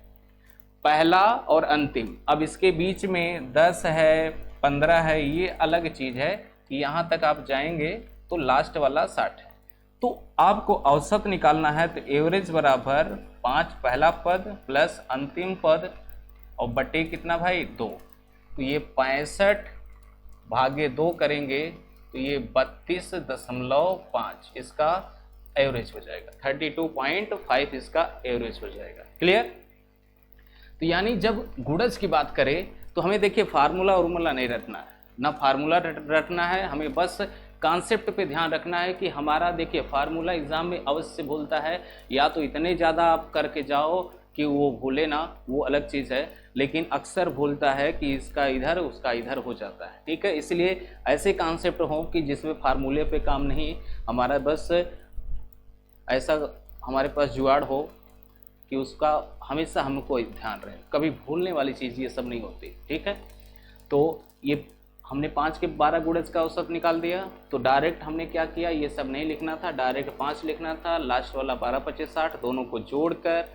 पहला और अंतिम। अब इसके बीच में 10 है, 15 है, ये अलग चीज है कि यहाँ तक आप जाएंगे तो लास्ट वाला 60 है। तो आपको औसत निकालना है तो एवरेज बराबर 5 पहला पद प्लस अंतिम पद और बटे कितना भाई 2, तो ये 65 भागे 2 करेंगे तो ये 32.5 इसका एवरेज हो जाएगा, 32.5 इसका एवरेज हो जाएगा, क्लियर। तो यानी जब गुणज की बात करें तो हमें देखिए फार्मूला उर्मूला नहीं रटना है, ना फार्मूला रटना है, हमें बस कॉन्सेप्ट पे ध्यान रखना है कि हमारा देखिए फार्मूला एग्जाम में अवश्य भूलता है, या तो इतने ज़्यादा आप करके जाओ कि वो भूले ना, वो अलग चीज़ है, लेकिन अक्सर भूलता है कि इसका इधर उसका इधर हो जाता है, ठीक है। इसलिए ऐसे कॉन्सेप्ट हो कि जिसमें फार्मूले पे काम नहीं, हमारा बस ऐसा हमारे पास जुगाड़ हो कि उसका हमेशा हमको ध्यान रहे, कभी भूलने वाली चीज़ ये सब नहीं होती, ठीक है। तो ये हमने 5 के 12 गुणज का औसत निकाल दिया, तो डायरेक्ट हमने क्या किया, ये सब नहीं लिखना था, डायरेक्ट 5 लिखना था, लास्ट वाला 12 पच्चे 60, दोनों को जोड़कर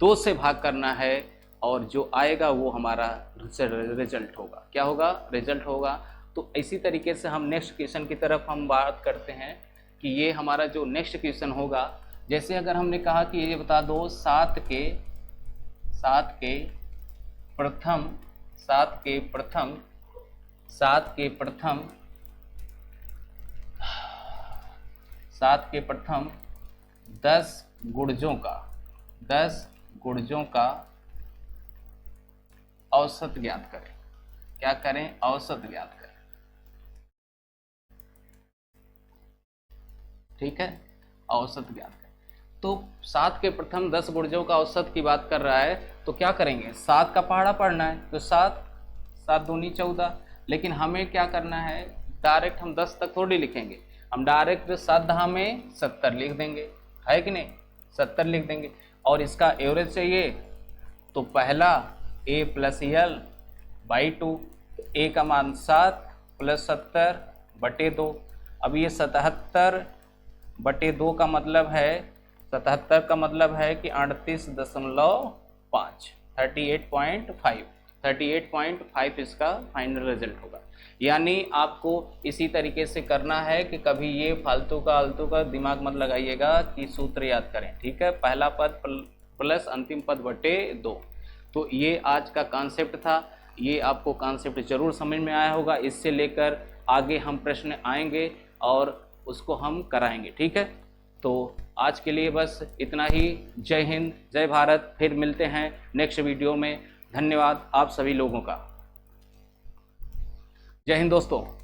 2 से भाग करना है और जो आएगा वो हमारा रिजल्ट होगा। क्या होगा, रिजल्ट होगा। तो इसी तरीके से हम नेक्स्ट क्वेश्चन की तरफ हम बात करते हैं कि ये हमारा जो नेक्स्ट क्वेश्चन होगा, जैसे अगर हमने कहा कि ये बता दो 7 के प्रथम 7 के प्रथम 10 गुर्जों का औसत ज्ञात करें। क्या करें? औसत ज्ञात करें। ठीक है, औसत ज्ञात करें। तो 7 के प्रथम 10 गुर्जों का औसत की बात कर रहा है, तो क्या करेंगे? 7 का पहाड़ा पढ़ना है, तो 7 दूनी 14। लेकिन हमें क्या करना है, डायरेक्ट हम 10 तक थोड़ी लिखेंगे, हम डायरेक्ट 7 दहा में 70 लिख देंगे, है कि नहीं? 70 लिख देंगे। और इसका एवरेज चाहिए, तो पहला a plus L by 2, a का मान 7 प्लस 70 बटे 2। अब ये 77 बटे 2 का मतलब है, 77 का मतलब है कि 38.5, 38.5 इसका फाइनल रिजल्ट होगा। यानी आपको इसी तरीके से करना है कि कभी ये फालतू का दिमाग मत लगाइएगा कि सूत्र याद करें। ठीक है, पहला पद प्लस अंतिम पद बटे 2। तो ये आज का कॉन्सेप्ट था, ये आपको कॉन्सेप्ट जरूर समझ में आया होगा। इससे लेकर आगे हम प्रश्न आएंगे और उसको हम कराएंगे। ठीक है, तो आज के लिए बस इतना ही। जय हिंद, जय भारत। फिर मिलते हैं नेक्स्ट वीडियो में। धन्यवाद आप सभी लोगों का। जय हिंद दोस्तों।